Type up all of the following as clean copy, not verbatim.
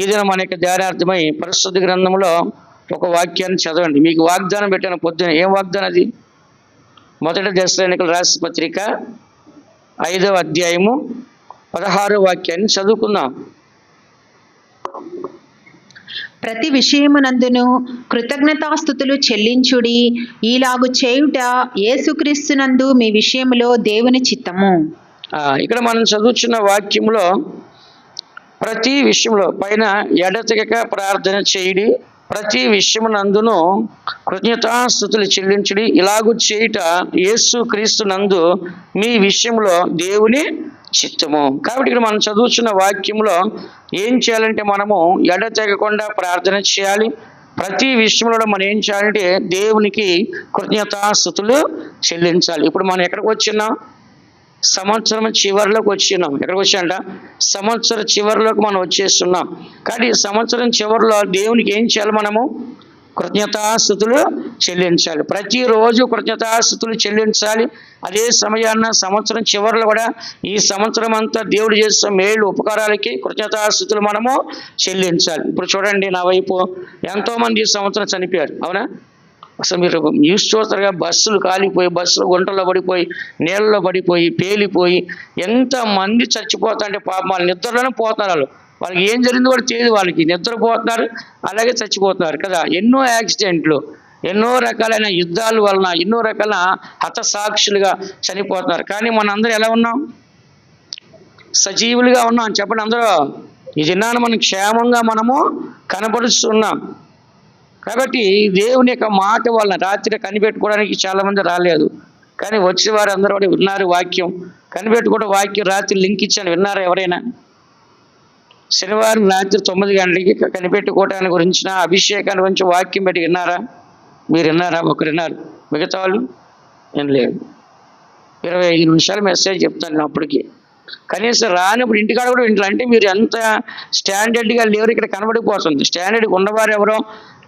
ఇది మనకి ధ్యానార్థమై పరిశుద్ధ గ్రంథంలో ఒక వాక్యాన్ని చదవండి. మీకు వాగ్దానం పెట్టిన పొద్దున. ఏం వాగ్దానం అది? మొదటి దశలోనికలు రాసిన పత్రిక 5వ అధ్యాయము 16వ వాక్యాన్ని చదువుకుందాం. ప్రతి విషయమునందును కృతజ్ఞతాస్తుతులు చెల్లించుడి, ఈలాగు చేయుట యేసుక్రీస్తునందు మీ విషయములో దేవుని చిత్తము. ఇక్కడ మనం చదువుతున్న వాక్యంలో ప్రతి విషయంలో పైన ఎడతెగక ప్రార్థన చేయుడి, ప్రతి విషయమునందును కృతజ్ఞతాస్తుతులు చెల్లించుడి, ఇలాగు చేయుట యేసుక్రీస్తునందు మీ విషయంలో దేవుని చిత్తము. కాబట్టి ఇక్కడ మనం చదువుతున్న వాక్యంలో ఏం చేయాలంటే మనము ఎడతెగకుండా ప్రార్థన చేయాలి. ప్రతి విషయంలో మనం ఏం చేయాలంటే దేవునికి కృతజ్ఞతాస్తుతులు చెల్లించాలి. ఇప్పుడు మనం ఎక్కడికి వచ్చినాం? సంవత్సరం చివరిలోకి వచ్చినాం. ఎక్కడికి వచ్చాంట? సంవత్సరం చివరిలోకి మనం వచ్చేస్తున్నాం. కానీ ఈ సంవత్సరం చివరిలో దేవునికి ఏం చేయాలి? మనము కృతజ్ఞతాస్తుతులు చెల్లించాలి. ప్రతిరోజు కృతజ్ఞతాస్తుతులు చెల్లించాలి. అదే సమయాన్న సంవత్సరం చివరిలో కూడా ఈ సంవత్సరం అంతా దేవుడు చేసిన మేలు ఉపకారాలకి కృతజ్ఞతాస్తుతులు మనము చెల్లించాలి. ఇప్పుడు చూడండి, నా వైపు ఎంతోమంది ఈ సంవత్సరం చనిపోయారు. అవునా? అసలు మీరు న్యూస్ చూస్తారుగా, బస్సులు కాలిపోయి, బస్సులు గుంటల్లో పడిపోయి, నీళ్ళలో పడిపోయి, పేలిపోయి ఎంతమంది చచ్చిపోతారంటే పాపం వాళ్ళు నిద్రలోనే పోతున్నారు. వాళ్ళకి ఏం జరిగిందో కూడా తెలియదు. వాళ్ళకి నిద్రపోతున్నారు, అలాగే చచ్చిపోతున్నారు కదా. ఎన్నో యాక్సిడెంట్లు, ఎన్నో రకాలైన యుద్ధాల వలన ఎన్నో రకాల హతసాక్షులుగా చనిపోతున్నారు. కానీ మన అందరూ ఎలా ఉన్నాం? సజీవులుగా ఉన్నాం. చెప్పండి అందరూ. ఈ దినాన్ని మనం క్షేమంగా మనము కనపరుస్తున్నాం. కాబట్టి దేవుని యొక్క మాట వలన రాత్రి కనిపెట్టుకోవడానికి చాలామంది రాలేదు, కానీ వచ్చే వారు అందరూ కూడా విన్నారు వాక్యం. కనిపెట్టుకోవడం వాక్యం రాత్రి లింక్ ఇచ్చాను, విన్నారా ఎవరైనా? శనివారం రాత్రి 9 గంటలకి కనిపెట్టుకోవటానికి గురించిన అభిషేకాన్ని గురించి వాక్యం పెట్టి విన్నారా? మీరు విన్నారా? ఒకరు విన్నారు, మిగతా వాళ్ళు ఏం లేదు. 25 నిమిషాలు మెసేజ్ చెప్తాను అప్పటికి. కనీసం రానప్పుడు ఇంటికాడ కూడా వింటారు. అంటే మీరు ఎంత స్టాండర్డ్గా లేరు ఇక్కడ కనబడిపోతుంది. స్టాండర్డ్గా ఉన్నవారు ఎవరో,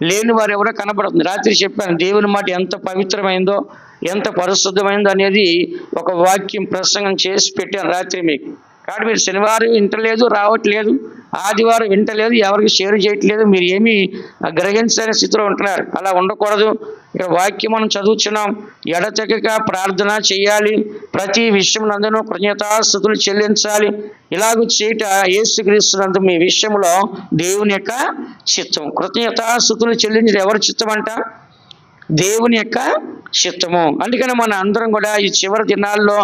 లేని వారు ఎవరో కనబడుతుంది. రాత్రి చెప్పాను దేవుని మాట ఎంత పవిత్రమైందో, ఎంత పరిశుద్ధమైందో అనేది ఒక వాక్యం ప్రసంగం చేసి పెట్టాను రాత్రి మీకు. కాబట్టి మీరు శనివారం వింటలేదు, రావట్లేదు, ఆదివారం వింటలేదు, ఎవరికి షేర్ చేయట్లేదు, మీరు ఏమీ గ్రహించలేని స్థితిలో ఉంటున్నారు. అలా ఉండకూడదు. ఇక్కడ వాక్యం మనం చదువుతున్నాం. ఎడతెగక ప్రార్థన చేయాలి, ప్రతి విషయం నందును కృతజ్ఞతాస్తుతులు చెల్లించాలి, ఇలాగూ చేయట యేసుక్రీస్తునందు మీ విషయంలో దేవుని యొక్క చిత్తం. కృతజ్ఞతాస్తుతులు చెల్లించడం ఎవరి చిత్తం అంట? దేవుని యొక్క చిత్తము. అందుకని మన అందరం కూడా ఈ చివరి దినాల్లో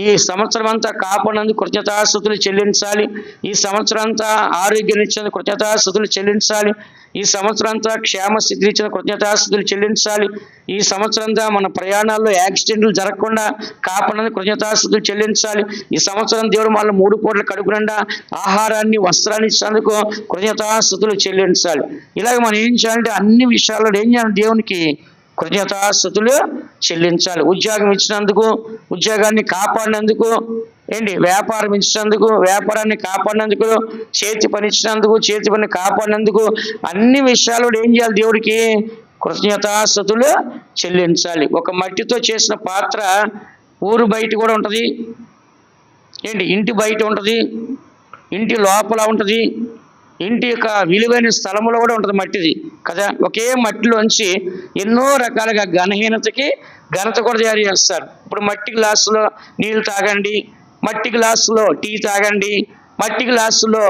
ఈ సంవత్సరం అంతా కాపాడినందుకు కృతజ్ఞతాస్తుతులు చెల్లించాలి. ఈ సంవత్సరం అంతా ఆరోగ్యం ఇచ్చిన కృతజ్ఞతాస్తుతులు చెల్లించాలి. ఈ సంవత్సరం అంతా క్షేమ స్థితిని ఇచ్చిన కృతజ్ఞతాస్తుతులు చెల్లించాలి. ఈ సంవత్సరం అంతా మన ప్రయాణాల్లో యాక్సిడెంట్లు జరగకుండా కాపాడినందుకు కృతజ్ఞతాస్తుతులు చెల్లించాలి. ఈ సంవత్సరం దేవుడు మళ్ళీ 3 పూటల కడుపు నిండా ఆహారాన్ని, వస్త్రాన్ని ఇచ్చినందుకు కృతజ్ఞతాస్తుతులు చెల్లించాలి. ఇలాగ మనం ఏం చేయాలంటే అన్ని విషయాల్లో ఏం చేయాలి? దేవునికి కృతజ్ఞతాస్తుతులు చెల్లించాలి. ఉద్యోగం ఇచ్చినందుకు, ఉద్యోగాన్ని కాపాడినందుకు, వ్యాపారం ఇచ్చినందుకు, వ్యాపారాన్ని కాపాడినందుకు, చేతి పని ఇచ్చినందుకు, చేతి పని కాపాడినందుకు, అన్ని విషయాలు ఏం చేయాలి? దేవుడికి కృతజ్ఞతాస్తుతులు చెల్లించాలి. ఒక మట్టితో చేసిన పాత్ర ఊరు బయట కూడా ఉంటుంది, ఇంటి బయట ఉంటుంది, ఇంటి లోపల ఉంటుంది, ఇంటి యొక్క విలువైన స్థలంలో కూడా ఉంటుంది మట్టిది కదా. ఒకే మట్టిలోంచి ఎన్నో రకాలుగా ఘనహీనతకి ఘనత కూడా తయారు చేస్తారు. ఇప్పుడు మట్టి గ్లాసులో నీళ్ళు తాగండి, మట్టి గ్లాసులో టీ తాగండి, మట్టి గ్లాసులో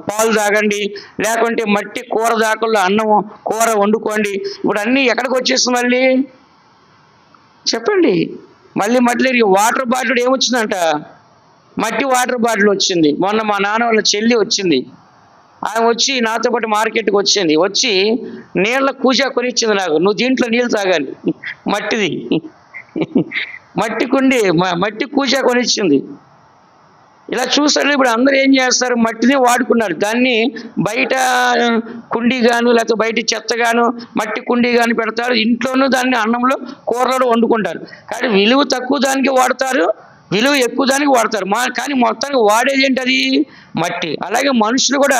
పాలు తాగండి, లేకుంటే మట్టి కూర దాకల్లో అన్నం కూర వండుకోండి. ఇప్పుడు అన్నీ ఎక్కడికి వచ్చేస్తుంది మళ్ళీ? చెప్పండి. మళ్ళీ మట్టిలో వాటర్ బాటిల్ ఏమొచ్చిందంట? మట్టి వాటర్ బాటిల్ వచ్చింది. మొన్న మా నాన్న వాళ్ళ చెల్లి వచ్చింది, ఆమె వచ్చి నాతో పాటు మార్కెట్కి వచ్చింది. వచ్చి నీళ్ళ కూజా కొనిచ్చింది నాకు. నువ్వు దీంట్లో నీళ్ళు తాగాలి, మట్టిది, మట్టి కుండి, మట్టి కూజా కొనిచ్చింది. ఇలా చూసారు. ఇప్పుడు అందరూ ఏం చేస్తారు? మట్టిని వాడుకున్నారు. దాన్ని బయట కుండీ గాను, లేకపోతే బయట చెత్త గాను, మట్టి కుండీ గాను పెడతారు. ఇంట్లోనూ దాన్ని అన్నంలో కూరలో వండుకుంటారు. కానీ విలువ తక్కువ దానికి వాడతారు, విలువ ఎక్కువ దానికి వాడతారు. కానీ మొత్తానికి వాడేది ఏంటది? మట్టి. అలాగే మనుషులు కూడా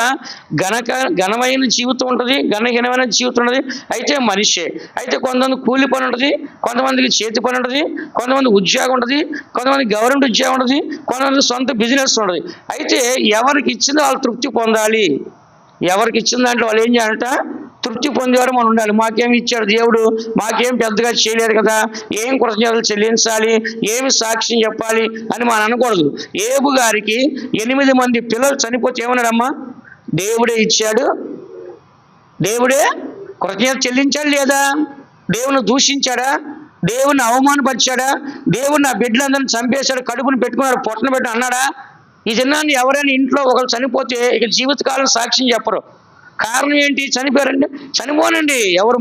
ఘనమైన జీవితం ఉంటుంది, ఘనహీనమైన జీవితం ఉంటుంది. అయితే మనిషే. అయితే కొంతమంది కూలి పని ఉంటుంది, కొంతమందికి చేతి పని ఉంటుంది, కొంతమంది ఉద్యోగం ఉంటుంది, కొంతమంది గవర్నమెంట్ ఉద్యోగం ఉంటుంది, కొంతమంది సొంత బిజినెస్ ఉంటుంది. అయితే ఎవరికి ఇచ్చిందో వాళ్ళు తృప్తి పొందాలి. ఎవరికి ఇచ్చిన దాంట్లో వాళ్ళు ఏం చేయాలంట, తృప్తి పొందేవారు మనం ఉండాలి. మాకేమి ఇచ్చాడు దేవుడు, మాకేం పెద్దగా చేయలేదు కదా, ఏం కృతజ్ఞతలు చెల్లించాలి, ఏమి సాక్ష్యం చెప్పాలి అని మనం అనకూడదు. ఏబు గారికి 8 మంది పిల్లలు చనిపోతే ఏమన్నాడమ్మా, దేవుడే ఇచ్చాడు, దేవుడే కృతజ్ఞత చెల్లించాడు లేదా, దేవుని దూషించాడా, దేవుని అవమానపరిచాడా, దేవుడు నా బిడ్డలందరినీ చంపేశాడు, కడుపును పెట్టుకున్నాడు, పొట్టను పెట్టి అన్నాడా? ఈ దినాన్ని ఎవరైనా ఇంట్లో ఒకరు చనిపోతే ఇక జీవితకాలం సాక్ష్యం చెప్పరు. కారణం ఏంటి? చనిపోయారండి, చనిపోనండి. ఎవరు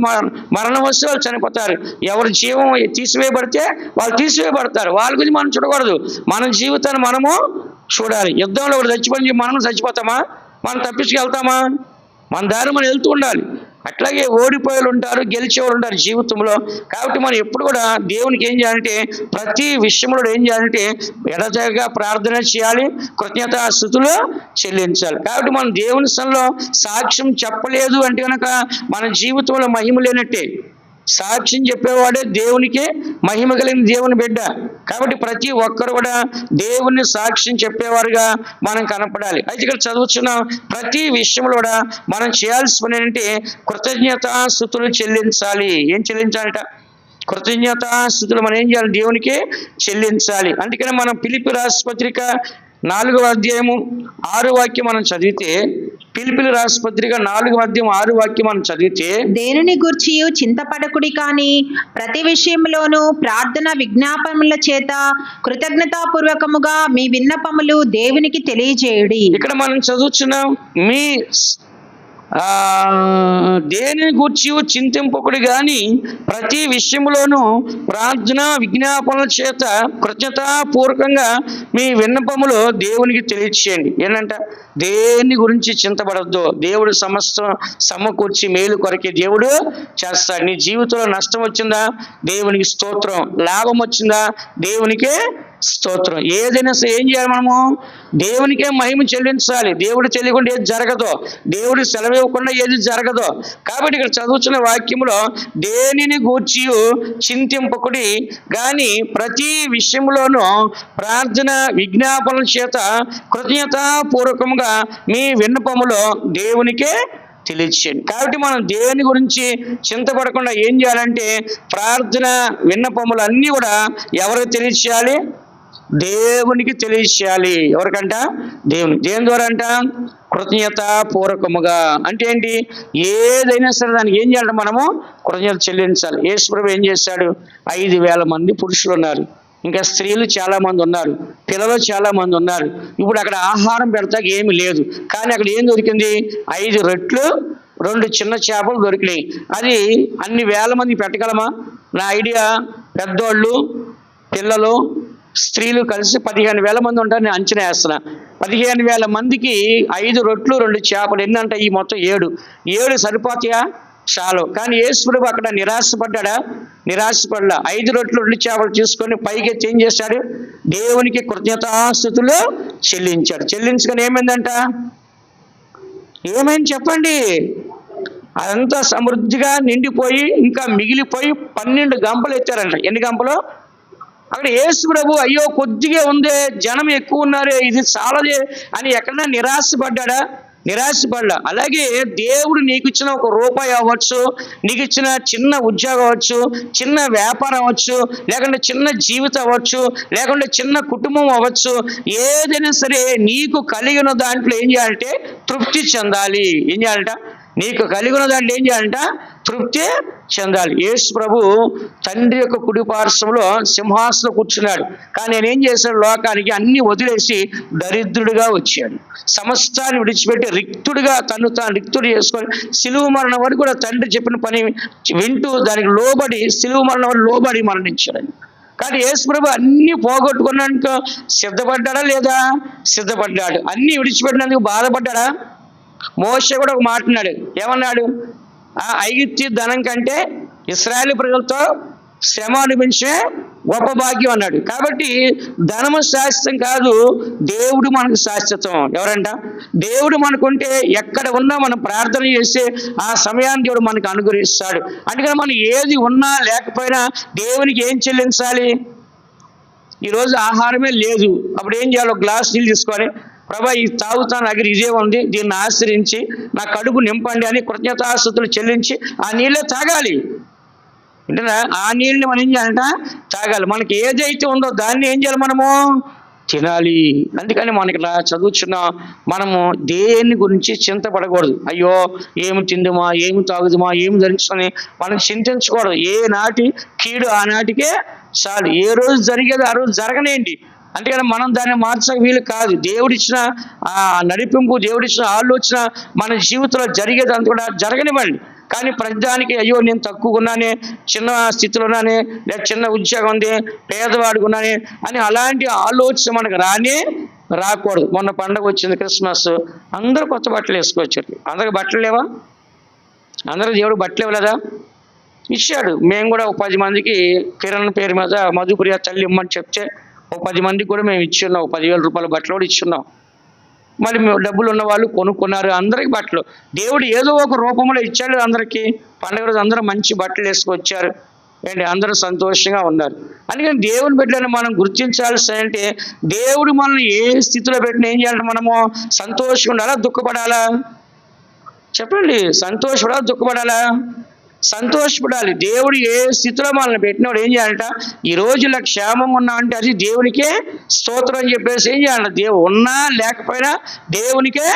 మరణం వస్తే వాళ్ళు చనిపోతారు, ఎవరు జీవం తీసివేయబడితే వాళ్ళు తీసివేయబడతారు. వాళ్ళ గురించి మనం చూడకూడదు, మన జీవితాన్ని మనము చూడాలి. యుద్ధంలో ఒకటి చచ్చిపోయి మనం చచ్చిపోతామా, మనం తప్పించుకెళ్తామా? మన దారి మనం వెళ్తూ ఉండాలి. అట్లాగే ఓడిపోయేలు ఉంటారు, గెలిచేవాళ్ళు ఉంటారు జీవితంలో. కాబట్టి మనం ఎప్పుడు కూడా దేవునికి ఏం చేయాలంటే, ప్రతి విషయంలో ఏం చేయాలంటే ఎడతెగక ప్రార్థన చేయాలి, కృతజ్ఞతాస్తుతులు చెల్లించాలి. కాబట్టి మనం దేవుని సన్నిధిలో సాక్ష్యం చెప్పలేదు అంటే కనుక మన జీవితంలో మహిమ లేనట్టే. సాక్ష్యం చెప్పేవాడే దేవునికి మహిమ కలిగిన దేవుని బిడ్డ. కాబట్టి ప్రతి ఒక్కరు కూడా దేవుని సాక్ష్యం చెప్పేవారుగా మనం కనపడాలి. అయితే ఇక్కడ చదువుతున్న ప్రతి విషయంలో కూడా మనం చేయాల్సిన పని ఏంటంటే కృతజ్ఞతాస్తుతులు చెల్లించాలి. ఏం చెల్లించాలట? కృతజ్ఞతాస్తుతులు మనం ఏం చేయాలి? దేవునికి చెల్లించాలి. అందుకని మనం ఫిలిప్పీ రాసిన పత్రిక 4వ అధ్యాయము 6వ వాక్యం మనం చదివితే, ఫిలిప్పీయులకు రాసిన పత్రిక 4వ అధ్యాయం 6వ వాక్యం మనం చదివితే, దేనిని గూర్చి చింతపడకుడి కానీ ప్రతి విషయంలోనూ ప్రార్థన విజ్ఞాపనముల చేత కృతజ్ఞతాపూర్వకముగా మీ విన్నపములు దేవునికి తెలియజేయుడి. ఇక్కడ మనం చదువుతున్నాం, మీ దేనిని గూర్చి చింతింపకుడి గాని ప్రతి విషయంలోనూ ప్రార్థన విజ్ఞాపనల చేత కృతజ్ఞతాపూర్వకంగా మీ విన్నపములు దేవునికి తెలియచేయండి. ఏంటంట? దేని గురించి చింతపడద్దు, దేవుడు సమస్తం సమకూర్చి మేలు కొరకే దేవుడు చేస్తాడు. నీ జీవితంలో నష్టం వచ్చిందా, దేవునికి స్తోత్రం. లాభం వచ్చిందా, దేవునికే స్తోత్రం. ఏదైనా సరే ఏం చేయాలి? మనము దేవునికే మహిమ చెల్లించాలి. దేవుడు తెలియకుండా ఏది జరగదు, దేవుడు సెలవు ఇవ్వకుండా ఏది జరగదు. కాబట్టి ఇక్కడ చదువుతున్న వాక్యంలో దేనిని గూర్చి చింతింపకుడి కానీ ప్రతి విషయంలోనూ ప్రార్థన విజ్ఞాపనల చేత కృతజ్ఞతాపూర్వకంగా మీ విన్నపములో దేవునికే తెలియచేయండి. కాబట్టి మనం దేవుని గురించి చింతపడకుండా ఏం చేయాలంటే ప్రార్థన విన్నపములు అన్నీ కూడా ఎవరికి తెలియచేయాలి? దేవునికి తెలియచేయాలి. ఎవరికంట? దేవునికి. దేని ద్వారా అంట? కృతజ్ఞతాపూర్వకముగా. అంటే ఏంటి? ఏదైనా సరే దానికి ఏం చేయాలంటే మనము కృతజ్ఞత చెల్లించాలి. యేసు ప్రభువు ఏం చేశాడు? 5,000 మంది పురుషులు ఉన్నారు, ఇంకా స్త్రీలు చాలా మంది ఉన్నారు, పిల్లలు చాలా మంది ఉన్నారు. ఇప్పుడు అక్కడ ఆహారం పెడతాక ఏమి లేదు, కానీ అక్కడ ఏం దొరికింది? 5 రొట్టెలు 2 చిన్న చేపలు దొరికినాయి. అది అన్ని వేల మంది పెట్టగలమా? నా ఐడియా పెద్దోళ్ళు పిల్లలు స్త్రీలు కలిసి 15,000 మంది ఉంటారు నేను అంచనా వేస్తున్నా. 15,000 మందికి 5 రొట్టెలు 2 చేపలు ఎన్ని అంటాయి? ఈ మొత్తం 7 సరిపోతాయా? చాలు. కానీ యేసు ప్రభువు అక్కడ నిరాశపడ్డా? నిరాశపడలా. 5 రొట్టెలు 2 చేపలు తీసుకొని పైకి ఏం చేశాడు? దేవునికి కృతజ్ఞతాస్తుతులు చెల్లించాడు. చెల్లించుకొని ఏమైందంట? ఏమైంది చెప్పండి? అదంతా సమృద్ధిగా నిండిపోయి ఇంకా మిగిలిపోయి 12 గంపలు ఎత్తారంట. ఎన్ని గంపలు? అక్కడ యేసు ప్రభు అయ్యో కొద్దిగా ఉందే, జనం ఎక్కువ ఉన్నారే, ఇది చాలదే అని ఎక్కడన్నా నిరాశపడ్డా? నిరాశపడలా. అలాగే దేవుడు నీకు ఇచ్చిన 1 రూపాయి అవ్వచ్చు, నీకు ఇచ్చిన చిన్న ఉద్యోగం అవ్వచ్చు, చిన్న వ్యాపారం అవ్వచ్చు, లేకుంటే చిన్న జీవితం అవ్వచ్చు, లేకుంటే చిన్న కుటుంబం అవ్వచ్చు, ఏదైనా సరే నీకు కలిగిన దాంట్లో ఏం చేయాలంటే తృప్తి చెందాలి. ఏం చేయాలంట? నీకు కలిగిన దాంట్లో ఏం చేయాలంట? తృప్తి చెందాలి. యేసు ప్రభు తండ్రి యొక్క కుడి పార్శ్వంలో సింహాసనం కూర్చున్నాడు. కానీ నేను ఏం చేశాడు? లోకానికి అన్ని వదిలేసి దరిద్రుడిగా వచ్చాడు. సమస్తాన్ని విడిచిపెట్టి రిక్తుడిగా తను తాను రిక్తుడు చేసుకొని సిలువ మరణం వరకు కూడా తండ్రి చెప్పిన పని వింటూ దానికి లోబడి సిలువ మరణం వరకు లోబడి మరణించాడు. కానీ యేసు ప్రభు అన్ని పోగొట్టుకున్నందుకు సిద్ధపడ్డాడా లేదా? సిద్ధపడ్డాడు. అన్ని విడిచిపెట్టినందుకు బాధపడ్డాడా? మోషే కూడా ఒక మాట అన్నాడు. ఏమన్నాడు? ఐగుప్తు ధనం కంటే ఇశ్రాయేలు ప్రజలతో శ్రమ అనిపించే గొప్ప భాగ్యం అన్నాడు. కాబట్టి ధనము శాశ్వతం కాదు, దేవుడు మనకు శాశ్వతం. ఎవరంట? దేవుడు మనకుంటే ఎక్కడ ఉన్నా మనం ప్రార్థన చేస్తే ఆ సమయాన్ని దేవుడు మనకు అనుగ్రహిస్తాడు. అందుకని మనం ఏది ఉన్నా లేకపోయినా దేవునికి ఏం చెల్లించాలి? ఈరోజు ఆహారమే లేదు, అప్పుడు ఏం చేయాలి? 1 గ్లాస్ నీళ్ళు తీసుకొని ప్రభా ఈ తాగుతాను దగ్గర ఇదే ఉంది, దీన్ని ఆశ్రయించి నా కడుపు నింపండి అని కృతజ్ఞతాస్తుతులు చెల్లించి ఆ నీళ్ళే తాగాలి. అంటే ఆ నీళ్ళని మనం ఏం చేయాలంట? తాగాలి. మనకి ఏదైతే ఉందో దాన్ని ఏం చేయాలి? మనము తినాలి. అందుకని మనకి ఇలా చదువుచున్నాం, మనము దేని గురించి చింతపడకూడదు. అయ్యో ఏమి తిందుమా, ఏమి తాగుదుమా, ఏమి ధరించుకొని మనం చింతించకూడదు. ఏ నాటి కీడు ఆ నాటికే చాలు. ఏ రోజు జరిగేది ఆ రోజు జరగనేయండి. అందుకని మనం దాన్ని మార్చక వీలు కాదు. దేవుడిచ్చిన ఆ నడిపింపు, దేవుడిచ్చిన ఆలోచన మన జీవితంలో జరిగేది అంత కూడా జరగనివ్వండి. కానీ ప్రతిదానికి అయ్యో నేను తక్కువ ఉన్నానే, చిన్న స్థితిలో ఉన్నానే, లేదా చిన్న ఉద్యోగం ఉంది, పేదవాడికి ఉన్నానే అని అలాంటి ఆలోచన మనకు రాకూడదు. మొన్న పండగ వచ్చింది క్రిస్మస్, అందరూ కొత్త బట్టలు వేసుకోవచ్చారు. అందరికి బట్టలు లేవా? అందరూ దేవుడు బట్టలు ఇవ్వలేదా? ఇచ్చాడు. మేము కూడా 10 మందికి కిరణ్ పేరు మీద మధుప్రియ తల్లి ఇమ్మని చెప్తే 10 మందికి కూడా మేము ఇచ్చున్నాం. 10,000 రూపాయల బట్టలు కూడా ఇచ్చున్నాం. మళ్ళీ మేము డబ్బులు ఉన్న వాళ్ళు కొనుక్కున్నారు. అందరికి బట్టలు దేవుడు ఏదో ఒక రూపంలో ఇచ్చాడు. అందరికీ పండుగ రోజు అందరూ మంచి బట్టలు వేసుకొచ్చారు అండి, అందరూ సంతోషంగా ఉన్నారు. అందుకని దేవుని బిడ్డలను మనం గుర్తించాల్సి అంటే దేవుడు మనల్ని ఏ స్థితిలో పెట్టిన ఏం చేయాలంటే మనము సంతోషంగా ఉండాలా, దుఃఖపడాలా? చెప్పండి, సంతోషపడాలా, దుఃఖపడాలా? సంతోషపడాలి. దేవుడు ఏ స్థితిలో మనల్ని పెట్టినప్పుడు ఏం చేయాలంట? ఈ రోజు ఇలా క్షేమంగా ఉన్నామంటే అది దేవునికే స్తోత్రం అని చెప్పేసి ఏం చేయాలంట? దేవుడు ఉన్నా లేకపోయినా దేవునికే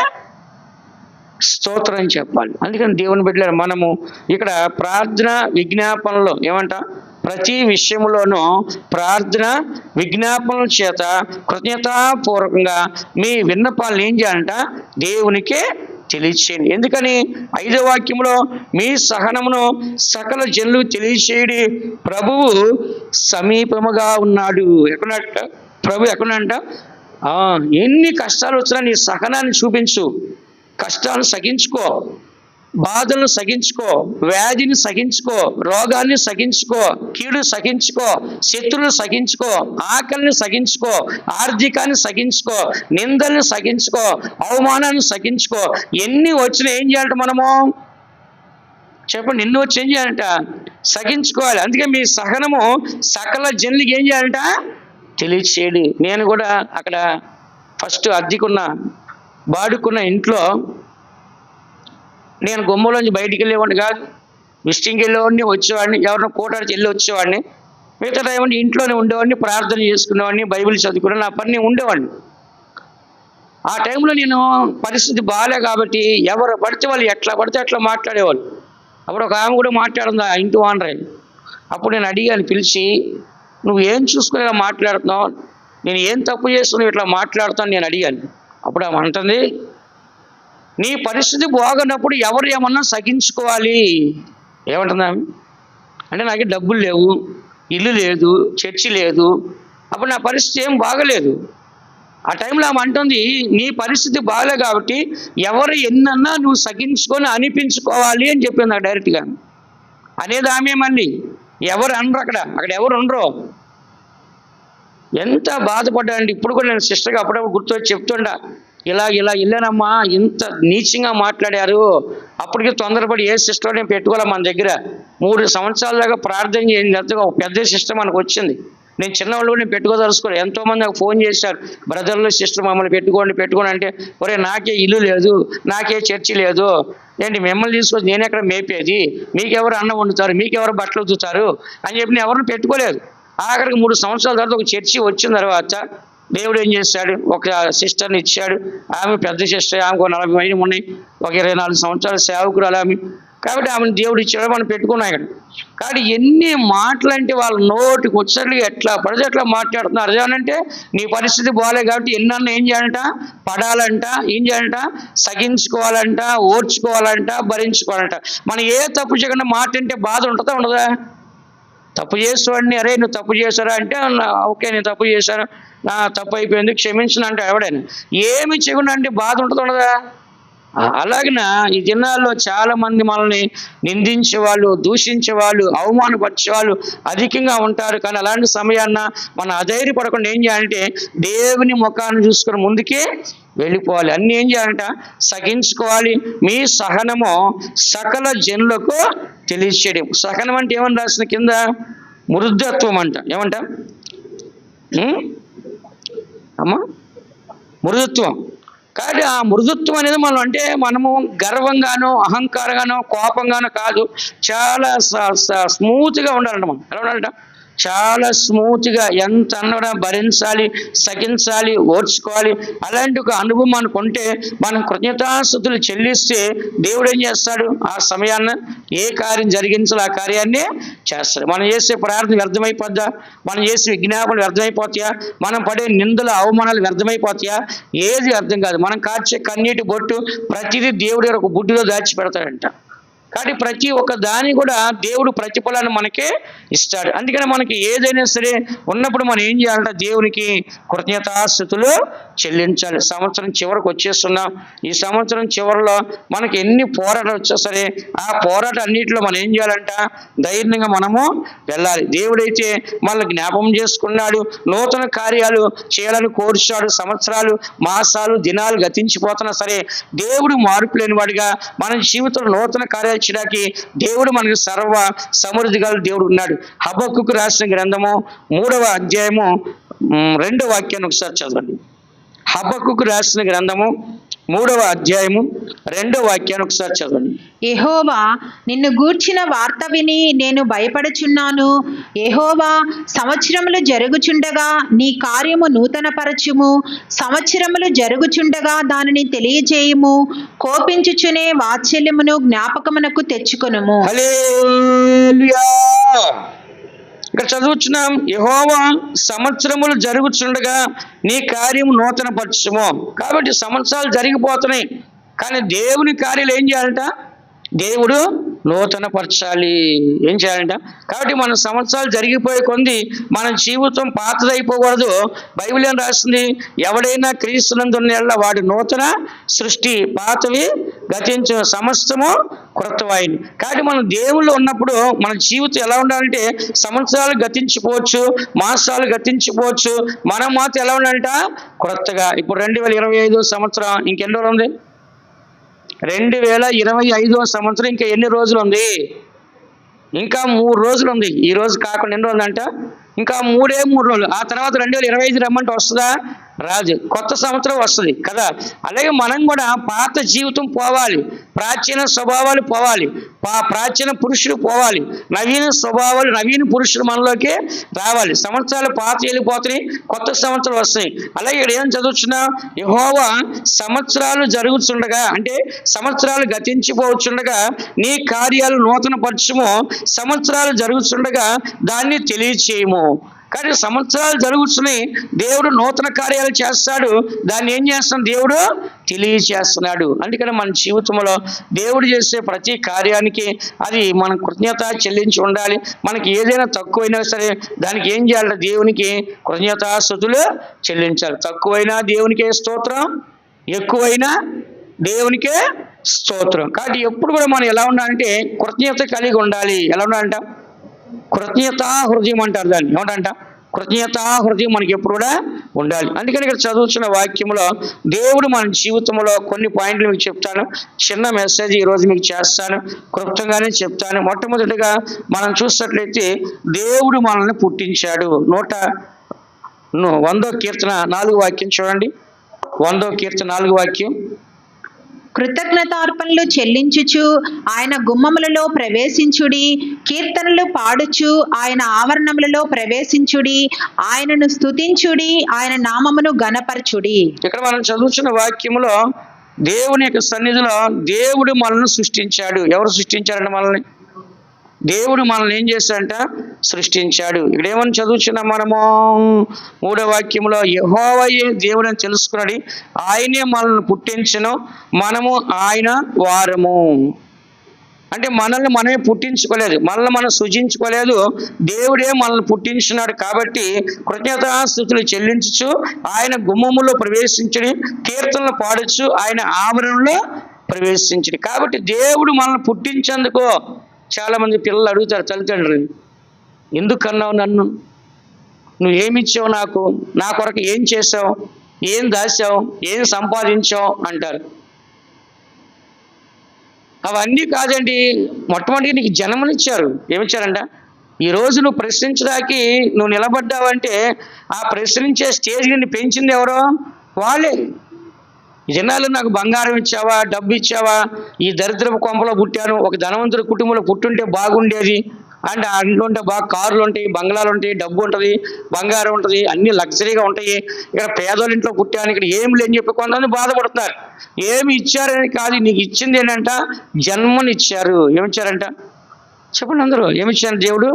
స్తోత్రం అని చెప్పాలి. అందుకని దేవుని బిడ్డలారా, మనము ఇక్కడ ప్రార్థన విజ్ఞాపనలో ఏమంట? ప్రతి విషయంలోనూ ప్రార్థన విజ్ఞాపనల చేత కృతజ్ఞతాపూర్వకంగా మీ విన్నపాలను ఏం చేయాలంట? దేవునికే తెలియచేయండి. ఎందుకని 5వ వాక్యంలో మీ సహనమును సకల జనులు తెలియచేయడి, ప్రభువు సమీపముగా ఉన్నాడు. ఎక్కడంట? ప్రభు ఎక్కడంట? ఎన్ని కష్టాలు వచ్చినా నీ సహనాన్ని చూపించు. కష్టాలను సహించుకో, బాధలను సహించుకో, వ్యాధిని సహించుకో, రోగాన్ని సహించుకో, కీడు సహించుకో, శత్రువులు సహించుకో, ఆకలిని సహించుకో, ఆర్థికాన్ని సహించుకో, నిందల్ని సహించుకో, అవమానాన్ని సహించుకో. ఎన్ని వచ్చినా ఏం చేయాలంట మనము? చెప్పండి, ఎన్ని వచ్చి ఏం చేయాలంట? సహించుకోవాలి. అందుకే మీ సహనము సకల జనులకి ఏం చేయాలంట? తెలియచేయండి. నేను కూడా అక్కడ ఫస్ట్ అద్దెకున్న బాడుకున్న ఇంట్లో నేను గుమ్మలోంచి బయటికి వెళ్ళేవాడిని కాదు. విజిటింగ్కి వెళ్ళేవాడిని, వచ్చేవాడిని, ఎవరినో కోటాడికి వెళ్ళి వచ్చేవాడిని. మిగతా టైం ఇంట్లోనే ఉండేవాడిని, ప్రార్థన చేసుకునేవాడిని, బైబిల్ చదువుకునే నా పని ఉండేవాడిని. ఆ టైంలో నేను పరిస్థితి బాగాలే కాబట్టి ఎవరు పడితే వాళ్ళు ఎట్లా పడితే అట్లా మాట్లాడేవాళ్ళు. అప్పుడు ఒక ఆమె కూడా మాట్లాడింది, ఆ ఇంటి ఓనరే. అప్పుడు నేను అడిగాను పిలిచి, నువ్వు ఏం చూసుకుని ఇలా మాట్లాడుతున్నావు, నేను ఏం తప్పు చేస్తున్నావు ఇట్లా మాట్లాడుతాను నేను అడిగాను. అప్పుడు ఆమె అంటుంది, నీ పరిస్థితి బాగున్నప్పుడు ఎవరు ఏమన్నా సహించుకోవాలి. ఏమంటుందా అంటే నాకు డబ్బులు లేవు, ఇల్లు లేదు, చర్చి లేదు, అప్పుడు నా పరిస్థితి ఏం బాగలేదు. ఆ టైంలో ఆమె అంటుంది, నీ పరిస్థితి బాగలే కాబట్టి ఎవరు ఎన్నన్నా నువ్వు సహించుకొని అనిపించుకోవాలి అని చెప్పింది నాకు డైరెక్ట్గా. అనేది ఆమె మళ్ళీ ఎవరు అనరు, అక్కడ ఎవరు ఉండరు. ఎంత బాధపడ్డానండి. ఇప్పుడు కూడా నేను సిస్టర్గా అప్పుడప్పుడు గుర్తొచ్చి చెప్తుండా, ఇలా వెళ్ళానమ్మా, ఇంత నీచంగా మాట్లాడారు. అప్పటికి తొందరపడి ఏ సిస్టర్ నేను పెట్టుకోలే. మన దగ్గర 3 సంవత్సరాల దాకా ప్రార్థన చేయండి, ఒక పెద్ద సిస్టర్ మనకు వచ్చింది. నేను చిన్నవాళ్ళు కూడా నేను పెట్టుకోదలుచుకోలేదు. ఎంతోమంది నాకు ఫోన్ చేశారు, బ్రదర్లు సిస్టర్ మమ్మల్ని పెట్టుకోండి అంటే, ఒరే నాకే ఇల్లు లేదు, నాకే చర్చి లేదు, ఏంటి మిమ్మల్ని తీసుకొచ్చి నేను ఎక్కడ మేపేది, మీకెవరు అన్నం వండుతారు, మీకెవరు బట్టలు ఉతుకుతారు అని చెప్పి నేను ఎవరిని పెట్టుకోలేదు. ఆఖరికి 3 సంవత్సరాల తర్వాత ఒక చర్చి వచ్చిన తర్వాత దేవుడు ఏం చేశాడు, ఒక సిస్టర్ని ఇచ్చాడు. ఆమె పెద్ద సిస్టర్, ఆమెకు 40 మంది ఉన్నాయి, ఒక 24 సంవత్సరాల సేవకురాలు ఆమె. కాబట్టి ఆమెను దేవుడు ఇచ్చాడు, మనం పెట్టుకున్నాం ఇక్కడ. కాబట్టి ఎన్ని మాటలు అంటే వాళ్ళ నోటికి వచ్చేట్లు ఎట్లా పడితే అట్లా మాట్లాడుతున్నారు. అదేమంటే నీ పరిస్థితి బాగాలే కాబట్టి ఎన్నన్నా ఏం చేయాలంట? పడాలంట, ఏం చేయాలంట? సహించుకోవాలంట, ఓర్చుకోవాలంట, భరించుకోవాలంట. మనం ఏ తప్పు చేయకుండా మాట అంటే బాధ ఉంటుందా ఉండదా? తప్పు చేసేవాడిని, అరే నువ్వు తప్పు చేశారా అంటే, ఓకే నేను తప్పు చేశాను, నా తప్పు అయిపోయింది క్షమించిన అంటే ఎవడైనా. ఏమి చేయకుండా అంటే బాధ ఉంటుందా ఉండదా? అలాగిన ఈ దినాల్లో చాలా మంది మనల్ని నిందించేవాళ్ళు, దూషించేవాళ్ళు, అవమానపరిచేవాళ్ళు అధికంగా ఉంటారు. కానీ అలాంటి సమయాన్న మనం అధైర్యపడకుండా ఏం చేయాలంటే దేవుని ముఖాన్ని చూసుకొని ముందుకే వెళ్ళిపోవాలి. అన్నీ ఏం చేయాలంట? సహించుకోవాలి. మీ సహనము సకల జనులకు తెలియచేయడం. సహనం అంటే ఏమని రాసిన కింద? మృదుత్వం అంట. ఏమంట అమ్మా? మృదుత్వం. కాబట్టి ఆ మృదుత్వం అనేది మనం అంటే మనము గర్వంగానో అహంకారంగానో కోపంగానో కాదు, చాలా స్మూత్గా ఉండాలంట. మనం ఎలా ఉండాలంట? చాలా స్మూత్గా, ఎంత అన్నడా భరించాలి, సహించాలి, ఓర్చుకోవాలి. అలాంటి ఒక అనుభవం మనకు ఉంటే మనం కృతజ్ఞతాస్తుతులు చెల్లిస్తే దేవుడు ఏం చేస్తాడు? ఆ సమయాన్ని ఏ కార్యం జరిగించాలో ఆ కార్యాన్ని చేస్తాడు. మనం చేసే ప్రార్థన వ్యర్థమైపోద్దా? మనం చేసే విజ్ఞాపనలు వ్యర్థమైపోతాయా? మనం పడే నిందలు అవమానాలు వ్యర్థమైపోతాయా? ఏది వ్యర్థం కాదు. మనం కార్చే కన్నీటి బొట్టు ప్రతిదీ దేవుడు ఒక బుడ్డిలో దాచి పెడతాడంట. కాబట్టి ప్రతి ఒక్క దాన్ని కూడా దేవుడు ప్రతిఫలాన్ని మనకే ఇస్తాడు. అందుకని మనకి ఏదైనా సరే ఉన్నప్పుడు మనం ఏం చేయాలంటే దేవునికి కృతజ్ఞతాస్తుతులు చెల్లించాలి. సంవత్సరం చివరికి వచ్చేస్తున్నాం. ఈ సంవత్సరం చివరిలో మనకి ఎన్ని పోరాటాలు వచ్చా సరే ఆ పోరాటం అన్నింటిలో మనం ఏం చేయాలంట? ధైర్యంగా మనము వెళ్ళాలి. దేవుడైతే మనల్ని జ్ఞాపకం చేసుకున్నాడు, నూతన కార్యాలు చేయాలని కోరుచాడు. సంవత్సరాలు, మాసాలు, దినాలు గతించిపోతున్నా సరే దేవుడు మార్పు లేని వాడిగా మన జీవితంలో నూతన కార్యాలు చేయడానికి దేవుడు మనకు సర్వ సమృద్ధి గల దేవుడు ఉన్నాడు. హబక్కుకు రాసిన గ్రంథము 3వ అధ్యాయము 2వ వాక్యాన్ని ఒకసారి చదవండి. హబక్కుకు రాసిన గ్రంథము 3వ అధ్యాయము 2వ వాక్యాన్ని ఒకసారి చదవండి. యెహోవా నిన్ను గూర్చిన వార్త విని నేను భయపడుచున్నాను. యెహోవా సంవత్సరములు జరుగుచుండగా నీ కార్యము నూతనపరచుము. సంవత్సరములు జరుగుచుండగా దానిని తెలియజేయుము. కోపించుచునే వాత్సల్యమును జ్ఞాపకమునకు తెచ్చుకొనుము. హల్లెలూయా. ఇక్కడ చదువుచున్నాం, యెహోవా సంవత్సరములు జరుగుచుండగా నీ కార్యము నూతన పరచుము. కాబట్టి సంవత్సరాలు జరిగిపోతున్నాయి, కానీ దేవుని కార్యాలు ఏం చేయాలంట? దేవుడు నూతన పరచాలి. ఏం చేయాలంట? కాబట్టి మన సంవత్సరాలు జరిగిపోయే కొంది మన జీవితం పాతదైపోకూడదు. బైబిల్ ఏం రాస్తుంది? ఎవడైనా క్రీస్తునందున్న వాడు నూతన సృష్టి, పాతవి గతించు, సమస్తము క్రొత్తవాయిని. కాబట్టి మనం దేవుళ్ళు ఉన్నప్పుడు మన జీవితం ఎలా ఉండాలంటే సంవత్సరాలు గతించిపోవచ్చు, మాసాలు గతించిపోవచ్చు, మనం మాత్రం ఎలా ఉండాలంట? క్రొత్తగా. ఇప్పుడు 2025 సంవత్సరం ఇంకెన్ని రోజులు ఉంది? 2025 సంవత్సరం ఇంకా ఎన్ని రోజులు ఉంది? ఇంకా 3 రోజులు ఉంది. ఈ రోజు కాకుండా ఎన్ని రోజులు అంట? ఇంకా 3 రోజులు. ఆ తర్వాత 2025 రమ్మంటే వస్తుందా? రాదు. కొత్త సంవత్సరం వస్తుంది కదా. అలాగే మనం కూడా పాత జీవితం పోవాలి, ప్రాచీన స్వభావాలు పోవాలి, ప్రాచీన పురుషులు పోవాలి, నవీన స్వభావాలు, నవీన పురుషులు మనలోకి రావాలి. సంవత్సరాలు పాత వెళ్ళిపోతున్నాయి, కొత్త సంవత్సరం వస్తాయి. అలాగే ఇక్కడ ఏం చదువుతున్నా? యెహోవా సంవత్సరాలు జరుగుతుండగా, అంటే సంవత్సరాలు గతించిపోవచ్చుండగా నీ కార్యాలు నూతన పరచుము. సంవత్సరాలు జరుగుతుండగా దాన్ని తెలియచేయము. కానీ సంవత్సరాలు జరుగుతున్నాయి, దేవుడు నూతన కార్యాలు చేస్తాడు. దాన్ని ఏం చేస్తున్నాడు? దేవుడు తెలియచేస్తున్నాడు. అందుకని మన జీవితంలో దేవుడు చేసే ప్రతి కార్యానికి అది మనం కృతజ్ఞత చెల్లించి ఉండాలి. మనకి ఏదైనా తక్కువైనా సరే దానికి ఏం చేయాలి? దేవునికి కృతజ్ఞతాస్తుతులు చెల్లించాలి. తక్కువైనా దేవునికే స్తోత్రం, ఎక్కువైనా దేవునికే స్తోత్రం. కాబట్టి ఎప్పుడు కూడా మనం ఎలా ఉండాలంటే కృతజ్ఞత కలిగి ఉండాలి. ఎలా ఉండాలంట? కృతజ్ఞతా హృదయం అంటారు దాన్ని. ఏమంటంట? కృతజ్ఞతా హృదయం మనకి ఎప్పుడు కూడా ఉండాలి. అందుకని ఇక్కడ చదువుతున్న వాక్యంలో దేవుడు మన జీవితంలో కొన్ని పాయింట్లు మీకు చెప్తాను. చిన్న మెసేజ్ ఈరోజు మీకు చేస్తాను, క్లుప్తంగానే చెప్తాను. మొట్టమొదటిగా మనం చూసినట్లయితే దేవుడు మనల్ని పుట్టించాడు. 100వ కీర్తన 4వ వాక్యం చూడండి. 100వ కీర్తన 4వ వాక్యం. కృతజ్ఞతార్పణలు చెల్లించుచు ఆయన గుమ్మములలో ప్రవేశించుడి. కీర్తనలు పాడుచు ఆయన ఆవరణములలో ప్రవేశించుడి. ఆయనను స్తుతించుడి, ఆయన నామమును ఘనపరచుడి. ఇక్కడ మనం చదువుతున్న వాక్యములో దేవుని యొక్క సన్నిధిలో దేవుడు మనల్ని సృష్టించాడు. ఎవరు సృష్టించారంటే మనల్ని? దేవుడు మనల్ని ఏం చేశాడంట? సృష్టించాడు. ఇక్కడ ఏమని చదువుచున్నాం మనము? 3వ వాక్యంలో యెహోవాయే దేవుడు అని తెలుసుకున్నాడు, ఆయనే మనల్ని పుట్టించను, మనము ఆయన వారము. అంటే మనల్ని మనమే పుట్టించుకోలేదు, మనల్ని మనం సృజించుకోలేదు, దేవుడే మనల్ని పుట్టించున్నాడు. కాబట్టి కృతజ్ఞతాస్తుతులు చెల్లించు ఆయన గుమ్మములో ప్రవేశించడి, కీర్తనలు పాడచ్చు ఆయన ఆవరణలో ప్రవేశించడి. కాబట్టి దేవుడు మనల్ని పుట్టించేందుకు చాలా మంది పిల్లలు అడుగుతారు తల్లిదండ్రులు, ఎందుకు అన్నావు నన్ను? నువ్వు ఏమిచ్చావు నాకు? నా కొరకు ఏం చేసావు? ఏం దాచావు? ఏం సంపాదించావు అంటారు. అవన్నీ కాదండి. మొట్టమొదటిగా నీకు జన్మనిచ్చారు. ఏమిచ్చారంట? ఈరోజు నువ్వు ప్రశ్నించడానికి నువ్వు నిలబడ్డావంటే ఆ ప్రశ్నించే స్టేజ్ నిన్ను పెంచింది ఎవరో? వాళ్ళే. ఈ దినాల్లో నాకు బంగారం ఇచ్చావా, డబ్బు ఇచ్చావా, ఈ దరిద్రపు కొంపలో పుట్టాను, ఒక ధనవంతుడి కుటుంబంలో పుట్టుంటే బాగుండేది అంటే ఆ ఇంట్లో ఉంటే బాగా కార్లు ఉంటాయి, బంగ్లాలు ఉంటాయి, డబ్బు ఉంటుంది, బంగారం ఉంటుంది, అన్ని లగ్జరీగా ఉంటాయి. ఇక్కడ పేదోళ్ళ ఇంట్లో పుట్టాను, ఇక్కడ ఏమి లేని చెప్పి కొంతమంది బాధపడుతున్నారు. ఏమి ఇచ్చారని కాదు, నీకు ఇచ్చింది ఏంటంట, జన్మనిచ్చారు. ఏమిచ్చారంట చెప్పండి అందరూ, ఏమిచ్చారు దేవుడు?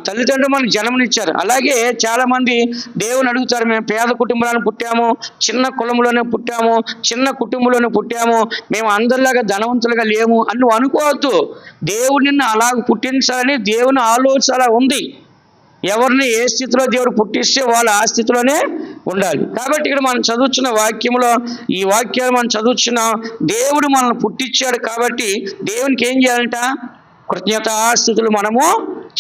తల్లిదండ్రులు మనకు జన్మనిచ్చారు. అలాగే చాలా మంది దేవుని అడుగుతారు, మేము పేద కుటుంబాలను పుట్టాము, చిన్న కులంలోనే పుట్టాము, చిన్న కుటుంబంలోనే పుట్టాము, మేము అందరిలాగా ధనవంతులుగా లేము అని నువ్వు అనుకోవద్దు. దేవుడు నిన్ను అలా పుట్టించాలని దేవుని ఆలోచన అలా ఉంది. ఎవరిని ఏ స్థితిలో దేవుడు పుట్టిస్తే వాళ్ళు ఆ స్థితిలోనే ఉండాలి. కాబట్టి ఇక్కడ మనం చదువుతున్న వాక్యంలో ఈ వాక్యాలు మనం చదువుతున్న దేవుడు మనల్ని పుట్టించాడు కాబట్టి దేవునికి ఏం చేయాలంట, కృతజ్ఞతాస్తుతులు మనము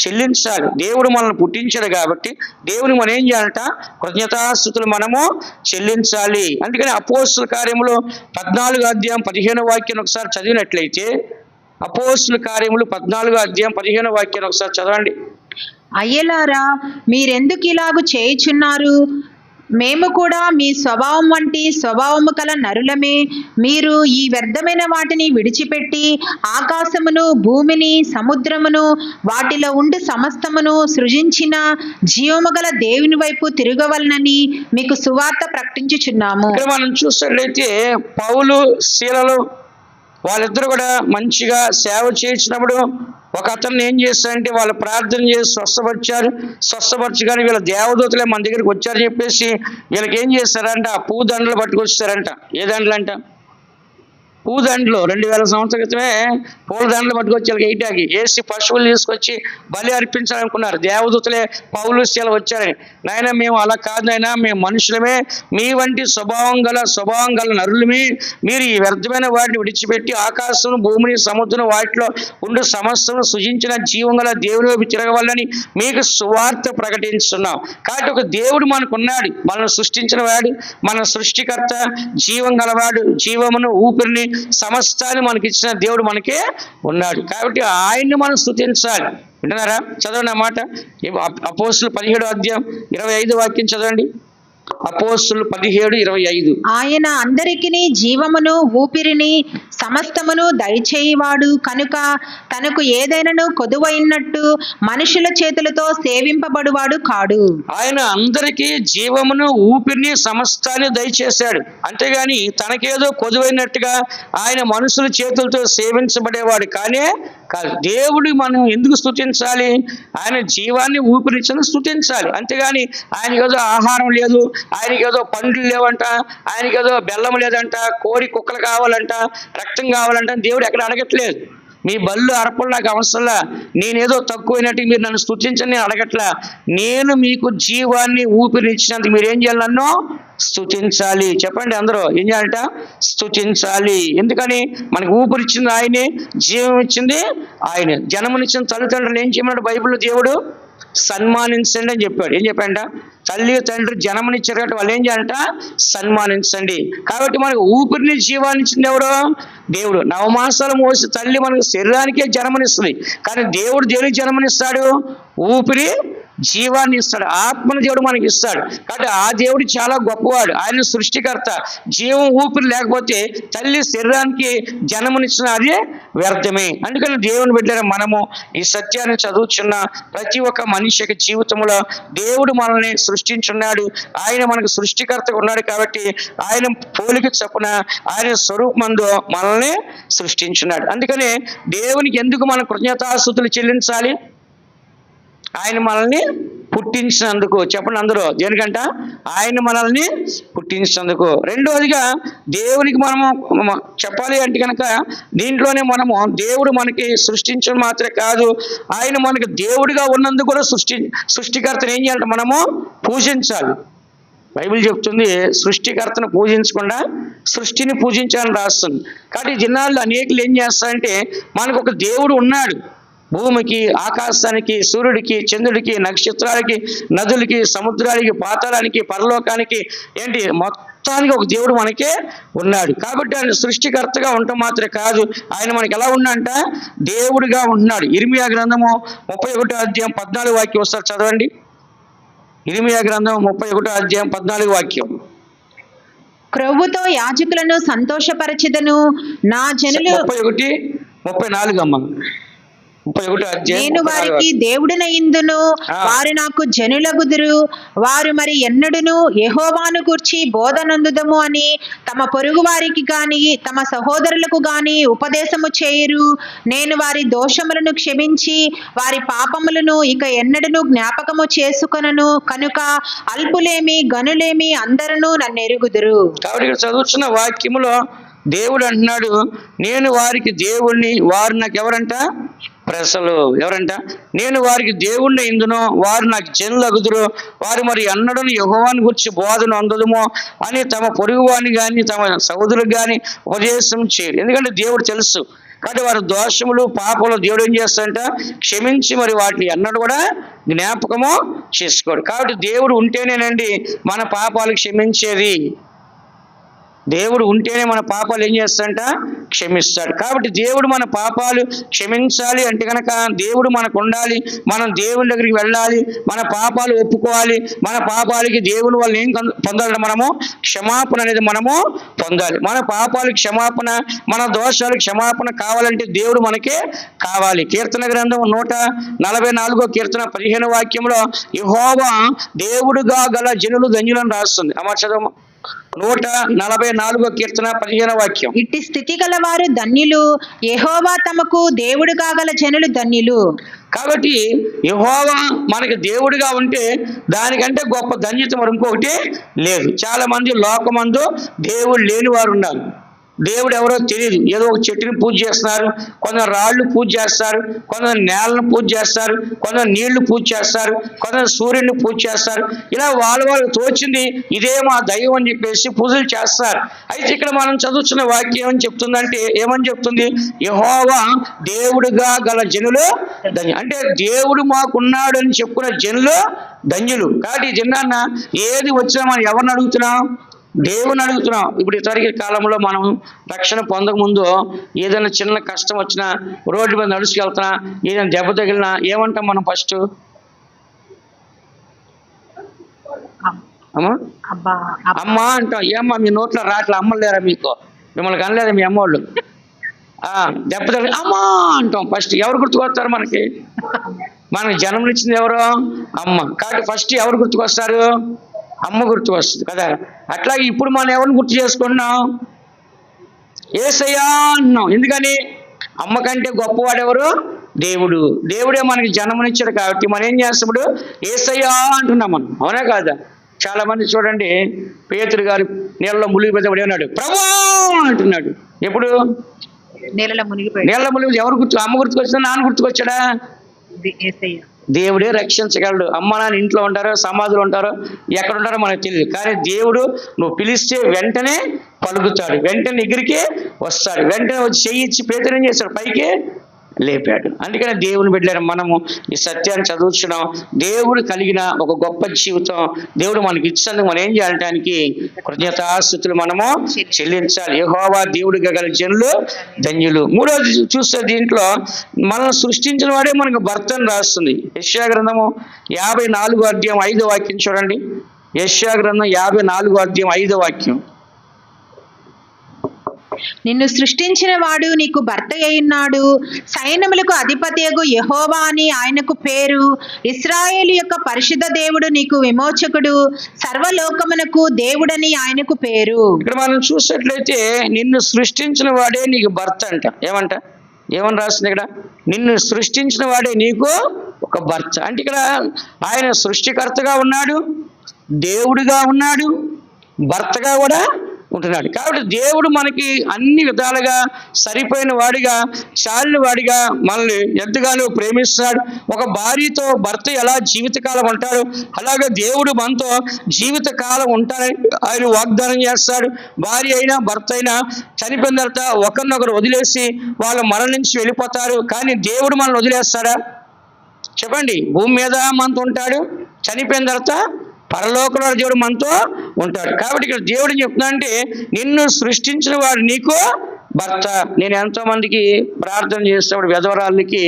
చెల్లించాలి. దేవుడు మనల్ని పుట్టించాడు కాబట్టి దేవుని మనం ఏం చేయాలంట, కృతజ్ఞతాస్తుతులు మనము చెల్లించాలి. అందుకని అపోస్తుల కార్యములు 14వ అధ్యాయం 15వ వాక్యాన్ని ఒకసారి చదివినట్లయితే, అపోస్తుల కార్యములు 14వ అధ్యాయం 15వ వాక్యాన్ని ఒకసారి చదవండి. అయ్యలారా, మీరెందుకు ఇలాగు చేయుచున్నారు? మేము కూడా మీ స్వభావం వంటి స్వభావము కల నరులమే. మీరు ఈ వ్యర్థమైన వాటిని విడిచిపెట్టి ఆకాశమును, భూమిని, సముద్రమును, వాటిలో ఉండి సమస్తమును సృజించిన జీవము గల దేవుని వైపు తిరగవలనని మీకు సువార్త ప్రకటించుచున్నాము. ఇక్కడ మనం చూసినట్లయితే పౌలు, శీలలు వాళ్ళిద్దరు కూడా మంచిగా సేవ చేసినప్పుడు ఒక అతన్ని ఏం చేస్తారంటే వాళ్ళు ప్రార్థన చేసి స్వస్థపరచగానే వీళ్ళ దేవదూతలే మన దగ్గరికి వచ్చారు చెప్పేసి వీళ్ళకి ఏం చేస్తారంట, పూదండలు పట్టుకొచ్చారంట. ఏ దండలు అంట, పూదండలు. 2000 సంవత్సరాల క్రితమే పూలదండలు పట్టుకొచ్చి వీళ్ళకి వేయటానికి వేసి పశువులు తీసుకొచ్చి బలి అర్పించాలనుకున్నారు. దేవదూతలే పౌలు, శీల వచ్చారని. నాయన మేము అలా కాదు నాయన, మేము మనుషులమే, మీ వంటి స్వభావం గల నరులమే. మీరు ఈ వ్యర్థమైన వాటిని విడిచిపెట్టి ఆకాశం, భూమిని, సముద్రం, వాటిలో ఉండు సమస్యను సృజించిన జీవం గల దేవుని వైపు తిరగవాలని మీకు సువార్త ప్రకటిస్తున్నాం. కాబట్టి ఒక దేవుడు మనకున్నాడు, మనల్ని సృష్టించిన వాడు, మన సృష్టికర్త, జీవం గలవాడు, జీవమును, ఊపిరిని, సమస్తాన్ని మనకి ఇచ్చిన దేవుడు మనకే ఉన్నాడు. కాబట్టి ఆయన్ని మనం స్తుతించాలి. వింటున్నారా? చదవండి ఆ మాట. అపోస్తులు 17వ అధ్యాయం 25వ వాక్యం చదవండి. అపోస్తులు 17:25. ఆయన అందరికిని జీవమును, ఊపిరిని, సమస్తమును దయచేయువాడు కనుక తనకు ఏదైనాను కొదువైనట్టు మనుషుల చేతులతో సేవింపబడువాడు కాడు. ఆయన అందరికీ జీవమును, ఊపిరిని, సమస్తాన్ని దయచేశాడు. అంతేగాని తనకేదో కొదువైనట్టుగా ఆయన మనుషుల చేతులతో సేవించబడేవాడు కానే కాదు. దేవుడు మనం ఎందుకు స్తుతించాలి? ఆయన జీవాన్ని, ఊపిరిని స్తుతించాలి. అంతేగాని ఆయనకి ఏదో ఆహారం లేదు, ఆయనకి ఏదో పండ్లు లేవంట, ఆయనకి ఏదో బెల్లం లేదంట, కోడి కుక్కలు కావాలంట, రక్తం కావాలంట దేవుడు ఎక్కడ అడగట్లేదు. మీ బళ్ళు అర్పణ నాకు అవసరంలా, నేనేదో తక్కువైనట్టు మీరు నన్ను స్తుతించని నేను అడగట్లా. నేను మీకు జీవాన్ని, ఊపిరి ఇచ్చినందుకు మీరు ఏం చేయాలి? నన్ను స్తుతించాలి. చెప్పండి అందరూ, ఏం చేయాలంట? స్తుతించాలి. ఎందుకని? మనకి ఊపిరి ఇచ్చింది ఆయనే, జీవం ఇచ్చింది ఆయనే. జన్మనిచ్చిన తల్లిదండ్రులు ఏం చేయమన్నాడు బైబిల్లో దేవుడు? సన్మానించండి అని చెప్పాడు. ఏం చెప్పాడంట? తల్లి తండ్రి జన్మనిచ్చారు కాబట్టి వాళ్ళు ఏం చేయాలంట? సన్మానించండి. కాబట్టి మనకు ఊపిరిని, జీవాన్ని ఇచ్చింది ఎవరు? దేవుడు. 9 మాసాలు మోసి తల్లి మనకు శరీరానికే జన్మనిస్తుంది, కానీ దేవుడు దేనికి జన్మనిస్తాడు? ఊపిరి, జీవాన్ని ఇస్తాడు, ఆత్మను దేవుడు మనకి ఇస్తాడు. కాబట్టి ఆ దేవుడు చాలా గొప్పవాడు, ఆయన సృష్టికర్త. జీవం, ఊపిరి లేకపోతే తల్లి శరీరానికి జన్మనిచ్చిన అదే వ్యర్థమే. అందుకని దేవుని బిడ్డల మనము ఈ సత్యాన్ని చదువుతున్న ప్రతి ఒక్క మనిషి యొక్క జీవితంలో దేవుడు మనల్ని సృష్టించున్నాడు. ఆయన మనకు సృష్టికర్తగా ఉన్నాడు కాబట్టి ఆయన పోలిక చొప్పున, ఆయన స్వరూపమందు మనల్ని సృష్టించున్నాడు. అందుకనే దేవునికి ఎందుకు మనం కృతజ్ఞతాస్తుతులు చెల్లించాలి? ఆయన మనల్ని పుట్టించినందుకు. చెప్పండి అందరూ, దేనికంట? ఆయన మనల్ని పుట్టించినందుకు. రెండవదిగా దేవునికి మనము చెప్పాలి అంటే కనుక దీంట్లోనే మనము దేవుడు మనకి సృష్టించడం మాత్రమే కాదు, ఆయన మనకి దేవుడిగా ఉన్నందుకు కూడా సృష్టికర్తను ఏం చేయాలంటే మనము పూజించాలి. బైబిల్ చెప్తుంది సృష్టికర్తను పూజించకుండా సృష్టిని పూజించాలని రాస్తుంది. కాబట్టి ఈ దినాల్లో అనేకులు ఏం చేస్తారంటే మనకు ఒక దేవుడు ఉన్నాడు, భూమికి, ఆకాశానికి, సూర్యుడికి, చంద్రుడికి, నక్షత్రాలకి, నదులకి, సముద్రాలకి, పాతాళానికి, పరలోకానికి, ఏంటి మొత్తానికి ఒక దేవుడు మనకే ఉన్నాడు. కాబట్టి ఆయన సృష్టికర్తగా ఉండటం మాత్రమే కాదు, ఆయన మనకి ఎలా ఉన్నాడంట? దేవుడిగా ఉంటున్నాడు. ఇర్మియా గ్రంథము 31వ అధ్యాయం 14వ వాక్యం వస్తారు చదవండి. ఇర్మియా గ్రంథం 31వ అధ్యాయం 14వ వాక్యం. క్రొవ్వుతో యాజకులను సంతోషపరచెదను. నా జనులు 31-34 అమ్మ. 31 అధ్యాయం నేను 34 వారికి దేవుడినయిందును, వారు నాకు జనులగుదురు. వారు మరి ఎన్నడును యెహోవాను గూర్చి బోధనందుదము అని తమ పొరుగు వారికి గాని తమ సహోదరులకు గాని ఉపదేశము చేయరు. నేను వారి దోషములను క్షమించి వారి పాపములను ఇక ఎన్నడను జ్ఞాపకము చేసుకొనను. కనుక అల్పులేమి గనులేమి అందరూ నన్ను ఎరుగుదురు. కాబట్టి ఇక్కడ చదువుతున్న వాక్యములో దేవుడు అంటున్నాడు, నేను వారికి దేవుణ్ణి, వారు నాకు ఎవరంట? ప్రజలు. ఎవరంట? నేను వారికి దేవుణ్ణి ఇందును, వారు నాకు జనులగుదురు. వారు మరి అన్నడును యెహోవాను గురించి బోధన అందదుమో అని తమ పొరుగువాని కానీ తమ సహోదరులకు కానీ ఉపదేశం చేయరు. ఎందుకంటే దేవుడు తెలుసు. కాబట్టి వారి దోషములు పాపములు దేవుడు ఏం చేస్తాడంట? క్షమించి మరి వాటిని అన్నడు కూడా జ్ఞాపకము చేసుకోడు. కాబట్టి దేవుడు ఉంటేనేనండి మన పాపాలు క్షమించేది. దేవుడు ఉంటేనే మన పాపాలు ఏం చేస్తాడంట? క్షమిస్తాడు. కాబట్టి దేవుడు మన పాపాలు క్షమించాలి అంటే కనుక దేవుడు మనకు ఉండాలి. మనం దేవుని దగ్గరికి వెళ్ళాలి. మన పాపాలు ఒప్పుకోవాలి. మన పాపాలకి దేవుని వల్ల ఏం పొందాలి? మనము క్షమాపణ అనేది మనము పొందాలి. మన పాపాలకు క్షమాపణ, మన దోషాలకు క్షమాపణ కావాలంటే దేవుడు మనకే కావాలి. కీర్తన గ్రంథం 144 కీర్తన 15 వాక్యంలో యెహోవా దేవుడుగా గల జనులు ధన్యులను రాస్తుంది. అమ్మ చదవమ్మ. 144 కీర్తన 15 వాక్యం. ఇట్టి స్థితి గలవారు ధన్యులు, యెహోవా తమకు దేవుడుగా గల జనులు ధన్యులు. కాబట్టి యెహోవా మనకి దేవుడిగా ఉంటే దానికంటే గొప్ప ధన్యత మరి ఇంకొకటి లేదు. చాలా మంది లోకమందు దేవుడు లేని వారు ఉన్నారు. దేవుడు ఎవరో తెలియదు. ఏదో ఒక చెట్టుని పూజ చేస్తున్నారు, కొందరు రాళ్ళు పూజ చేస్తారు, కొందరు నేలను పూజ చేస్తారు, కొందరు నీళ్లు పూజ చేస్తారు, కొందరు సూర్యుడిని పూజ చేస్తారు. ఇలా వాళ్ళకి తోచింది ఇదే మా దైవం అని చెప్పేసి పూజలు చేస్తారు. అయితే ఇక్కడ మనం చదువుతున్న వాక్యం ఏమని చెప్తుందంటే, ఏమని చెప్తుంది? యెహోవా దేవుడుగా గల జనులు ధన్యులు. అంటే దేవుడు మాకున్నాడు అని చెప్పుకున్న జనులు ధన్యులు. కాబట్టి ఈ దినాన్న ఏది వచ్చినా మనం ఎవరిని అడుగుతున్నాం? దేవుని అడుగుతున్నాం. ఇప్పుడు ఇతరికి కాలంలో మనం రక్షణ పొందక ముందు ఏదైనా చిన్న కష్టం వచ్చినా, రోడ్డు మీద నడుచుకెళ్తున్నా, ఏదైనా దెబ్బ తగిలినా ఏమంటాం మనం? ఫస్ట్ అమ్మా అంటాం. ఏమ్మా మీ నోట్లో రాట్లా అమ్మలేరా? మీకు మిమ్మల్ని కనలేదా మీ అమ్మోళ్ళు? దెబ్బ తగిలి అమ్మా అంటాం. ఫస్ట్ ఎవరు గుర్తుకొస్తారు మనకి? మనకి జన్మనిచ్చింది ఎవరు? అమ్మ. కాబట్టి ఫస్ట్ ఎవరు గుర్తుకొస్తారు? అమ్మ గుర్తు వస్తుంది కదా. అట్లాగే ఇప్పుడు మనం ఎవరిని గుర్తు చేసుకుంటున్నాం? యేసయ్యా అన్నాం. ఎందుకని? అమ్మ కంటే గొప్పవాడెవరు? దేవుడు. దేవుడే మనకి జన్మనిచ్చాడు. కాబట్టి మనం ఏం చేస్తాడు? యేసయ్యా అంటున్నాం మనం. అవునా కాదా? చాలా మంది చూడండి, పేతురు గారు నీళ్ళలో మునిగిపోతే ఏమన్నాడు? ప్రభువా అంటున్నాడు. ఎప్పుడు? నీళ్ళలో మునిగి. ఎవరు గుర్తు? అమ్మ గుర్తుకొచ్చా? నాన్న గుర్తుకొచ్చాడా? దేవుడే రక్షించగలడు. అమ్మ నాన్న ఇంట్లో ఉంటారో, సమాధులు ఉంటారో, ఎక్కడ ఉంటారో మనకు తెలియదు. కానీ దేవుడు నువ్వు పిలిస్తే వెంటనే పలుకుతాడు, వెంటనే ఎగిరికి వస్తాడు. వెంటనే వచ్చి చెయ్యి ఇచ్చి పేతురు ఏం చేస్తాడు? పైకి లేపాడు. అందుకని దేవుని బిడ్డలారా, మనము ఈ సత్యాన్ని చదువుతున్నాం. దేవుడు కలిగిన ఒక గొప్ప జీవితం దేవుడు మనకి ఇచ్చినందుకు మనం ఏం చేయడానికి? కృతజ్ఞతాస్తుతులు మనము చెల్లించాలి. యెహోవా దేవుడిగా గల జనులు ధన్యులు. మూడోది చూస్తే దీంట్లో మనం సృష్టించిన వాడే మనకు భర్తను రాస్తుంది. యెషయా గ్రంథము 54 అధ్యాయం 5 వాక్యం చూడండి. యెషయా గ్రంథం 54 అధ్యాయం 5 వాక్యం. నిన్ను సృష్టించిన వాడు నీకు భర్త అయ్యున్నాడు. సైన్యములకు అధిపతియగు యెహోవా అని ఆయనకు పేరు. ఇశ్రాయేలు యొక్క పరిశుద్ధ దేవుడు నీకు విమోచకుడు. సర్వలోకమునకు దేవుడని ఆయనకు పేరు. ఇక్కడ మనం చూసినట్లయితే నిన్ను సృష్టించిన వాడే నీకు భర్త అంట. ఏమని రాస్తుంది ఇక్కడ? నిన్ను సృష్టించిన వాడే నీకు ఒక భర్త. అంటే ఇక్కడ ఆయన సృష్టికర్తగా ఉన్నాడు, దేవుడిగా ఉన్నాడు, భర్తగా కూడా ఉంటున్నాడు. కాబట్టి దేవుడు మనకి అన్ని విధాలుగా సరిపోయిన వాడిగా, చాలిన వాడిగా మనల్ని ఎంతగానో ప్రేమిస్తున్నాడు. ఒక భార్యతో భర్త ఎలా జీవితకాలం ఉంటాడు, అలాగే దేవుడు మనతో జీవితకాలం ఉంటాడని ఆయన వాగ్దానం చేస్తాడు. భార్య అయినా భర్త అయినా చనిపోయిన తర్వాత ఒకరినొకరు వదిలేసి వాళ్ళు మరణించి వెళ్ళిపోతారు. కానీ దేవుడు మనల్ని వదిలేస్తాడా? చెప్పండి. భూమి మీద మనతో ఉంటాడు, చనిపోయిన తర్వాత పరలోకంలో దేవుడు మనతో ఉంటాడు. కాబట్టి ఇక్కడ దేవుడు చెప్తున్నా అంటే నిన్ను సృష్టించిన వాడు నీకు భర్త. నేను ఎంతో మందికి ప్రార్థన చేసేవాడు, విధవరాళ్ళకి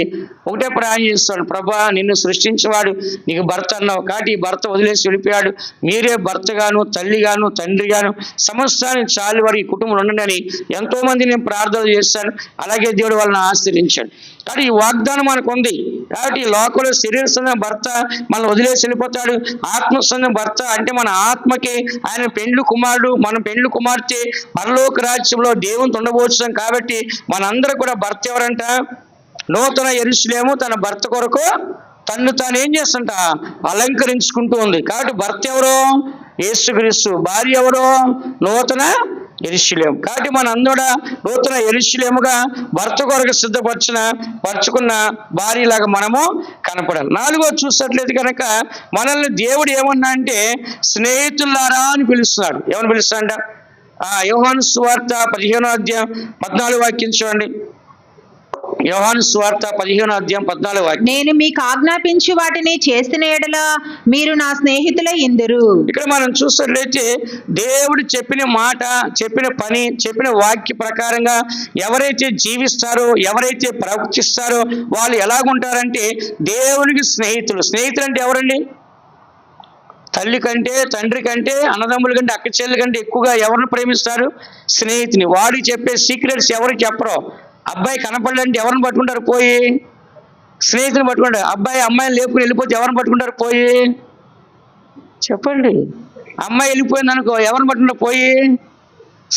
ఒకటే ప్రార్థన చేస్తాడు, ప్రభా నిన్ను సృష్టించేవాడు నీకు భర్త అన్నావు, కాబట్టి ఈ భర్త వదిలేసి వెళ్ళిపోయాడు, మీరే భర్తగాను తల్లిగాను తండ్రిగాను సమస్తానికి చాలు వారి కుటుంబం ఉండండి అని ఎంతో మంది నేను ప్రార్థన చేస్తాను. అలాగే దేవుడు వాళ్ళని ఆశ్రయించాడు. కాబట్టి ఈ వాగ్దానం మనకు ఉంది. కాబట్టి ఈ లోకంలో శరీర సంబంధం భర్త మనల్ని వదిలేసి వెళ్ళిపోతాడు, ఆత్మ సంబంధం భర్త అంటే మన ఆత్మకి ఆయన పెండ్లు కుమారుడు, మనం పెండ్లు కుమార్తె పరలోక రాజ్యంలో దేవునితో ఉండబోతున్నాం. కాబట్టి మనందరూ కూడా భర్త ఎవరంట? నూతన యెరూషలేము తన భర్త కొరకు తన్ను తాను ఏం చేస్తుంట? అలంకరించుకుంటూ ఉంది. కాబట్టి భర్త ఎవరు? యేసుక్రీస్తు. భార్య ఎవరు? నూతన యెరూషలేము. కాబట్టి మనందరూ నూతన యెరూషలేముగా భర్త కొరకు పరుచుకున్న భార్యలాగా మనము కనపడాలి. 4వ చూసినట్లయితే కనుక మనల్ని దేవుడు ఏమన్నా అంటే స్నేహితులారా అని పిలుస్తున్నాడు. ఏమని పిలుస్తాడంట? యోహాను సువార్త 15వ అధ్యాయం 14వ వాక్యం చూడండి. యోహాను సువార్త 15వ అధ్యాయం 14వ వాక్యం. నేను మీకు ఆజ్ఞాపించు వాటిని చేసిన ఎడల మీరు నా స్నేహితులై ఇందురు. ఇక్కడ మనం చూసినట్లయితే దేవుడు చెప్పిన మాట, చెప్పిన పని, చెప్పిన వాక్య ప్రకారంగా ఎవరైతే జీవిస్తారో, ఎవరైతే ప్రవర్తిస్తారో వాళ్ళు ఎలాగుంటారంటే దేవునికి స్నేహితులు. స్నేహితులు అంటే ఎవరండి? తల్లి కంటే, తండ్రి కంటే, అన్నదమ్ముల కంటే, అక్క చెల్లి కంటే ఎక్కువగా ఎవరిని ప్రేమిస్తారు? స్నేహితుని. వాడికి చెప్పే సీక్రెట్స్ ఎవరికి చెప్పరు. అబ్బాయి కనపడాలంటే ఎవరిని పట్టుకుంటారు? పోయి స్నేహితుని పట్టుకుంటారు. అబ్బాయి అమ్మాయిని లేపుకుని వెళ్ళిపోతే ఎవరిని పట్టుకుంటారు? పోయి చెప్పండి. అమ్మాయి వెళ్ళిపోయింది అనుకో, ఎవరిని పట్టుకుంటారు? పోయి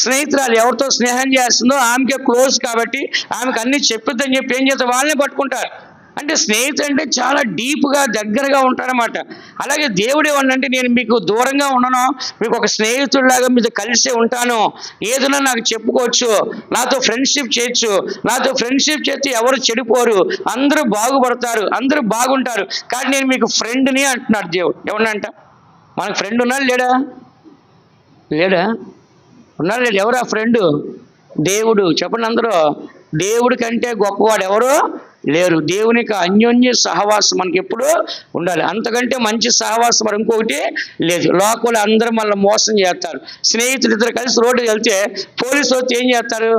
స్నేహితురాలు ఎవరితో స్నేహం చేస్తుందో ఆమెకే క్లోజ్ కాబట్టి ఆమెకు అన్ని చెప్పుద్దని చెప్పి ఏం చేస్తారు? వాళ్ళని పట్టుకుంటారు. అంటే స్నేహితుడు అంటే చాలా డీప్గా దగ్గరగా ఉంటారన్నమాట. అలాగే దేవుడు ఏమన్నంటే నేను మీకు దూరంగా ఉండను, మీకు ఒక స్నేహితుడిలాగా మీతో కలిసే ఉంటాను, ఏదైనా నాకు చెప్పుకోవచ్చు, నాతో ఫ్రెండ్షిప్ చేయొచ్చు, నాతో ఫ్రెండ్షిప్ చేస్తే ఎవరు చెడిపోరు, అందరూ బాగుపడతారు, అందరూ బాగుంటారు, కానీ నేను మీకు ఫ్రెండ్ని అంటున్నాడు దేవుడు. ఏమన్నంట? మనకు ఫ్రెండ్ ఉన్నాడు లేడా? లేడా? ఉన్నాడు లేడు? ఎవరు ఆ ఫ్రెండ్? దేవుడు. చెప్పండి అందరూ. దేవుడి కంటే గొప్పవాడు ఎవరు లేరు. దేవునికి అన్యోన్య సహవాసం మనకి ఎప్పుడు ఉండాలి. అంతకంటే మంచి సహవాసం మరి ఇంకొకటి లేదు. లోకంలో అందరూ మళ్ళీ మోసం చేస్తారు. స్నేహితులు ఇద్దరు కలిసి రోడ్డుకి వెళ్తే పోలీసు వచ్చి ఏం చేస్తారు?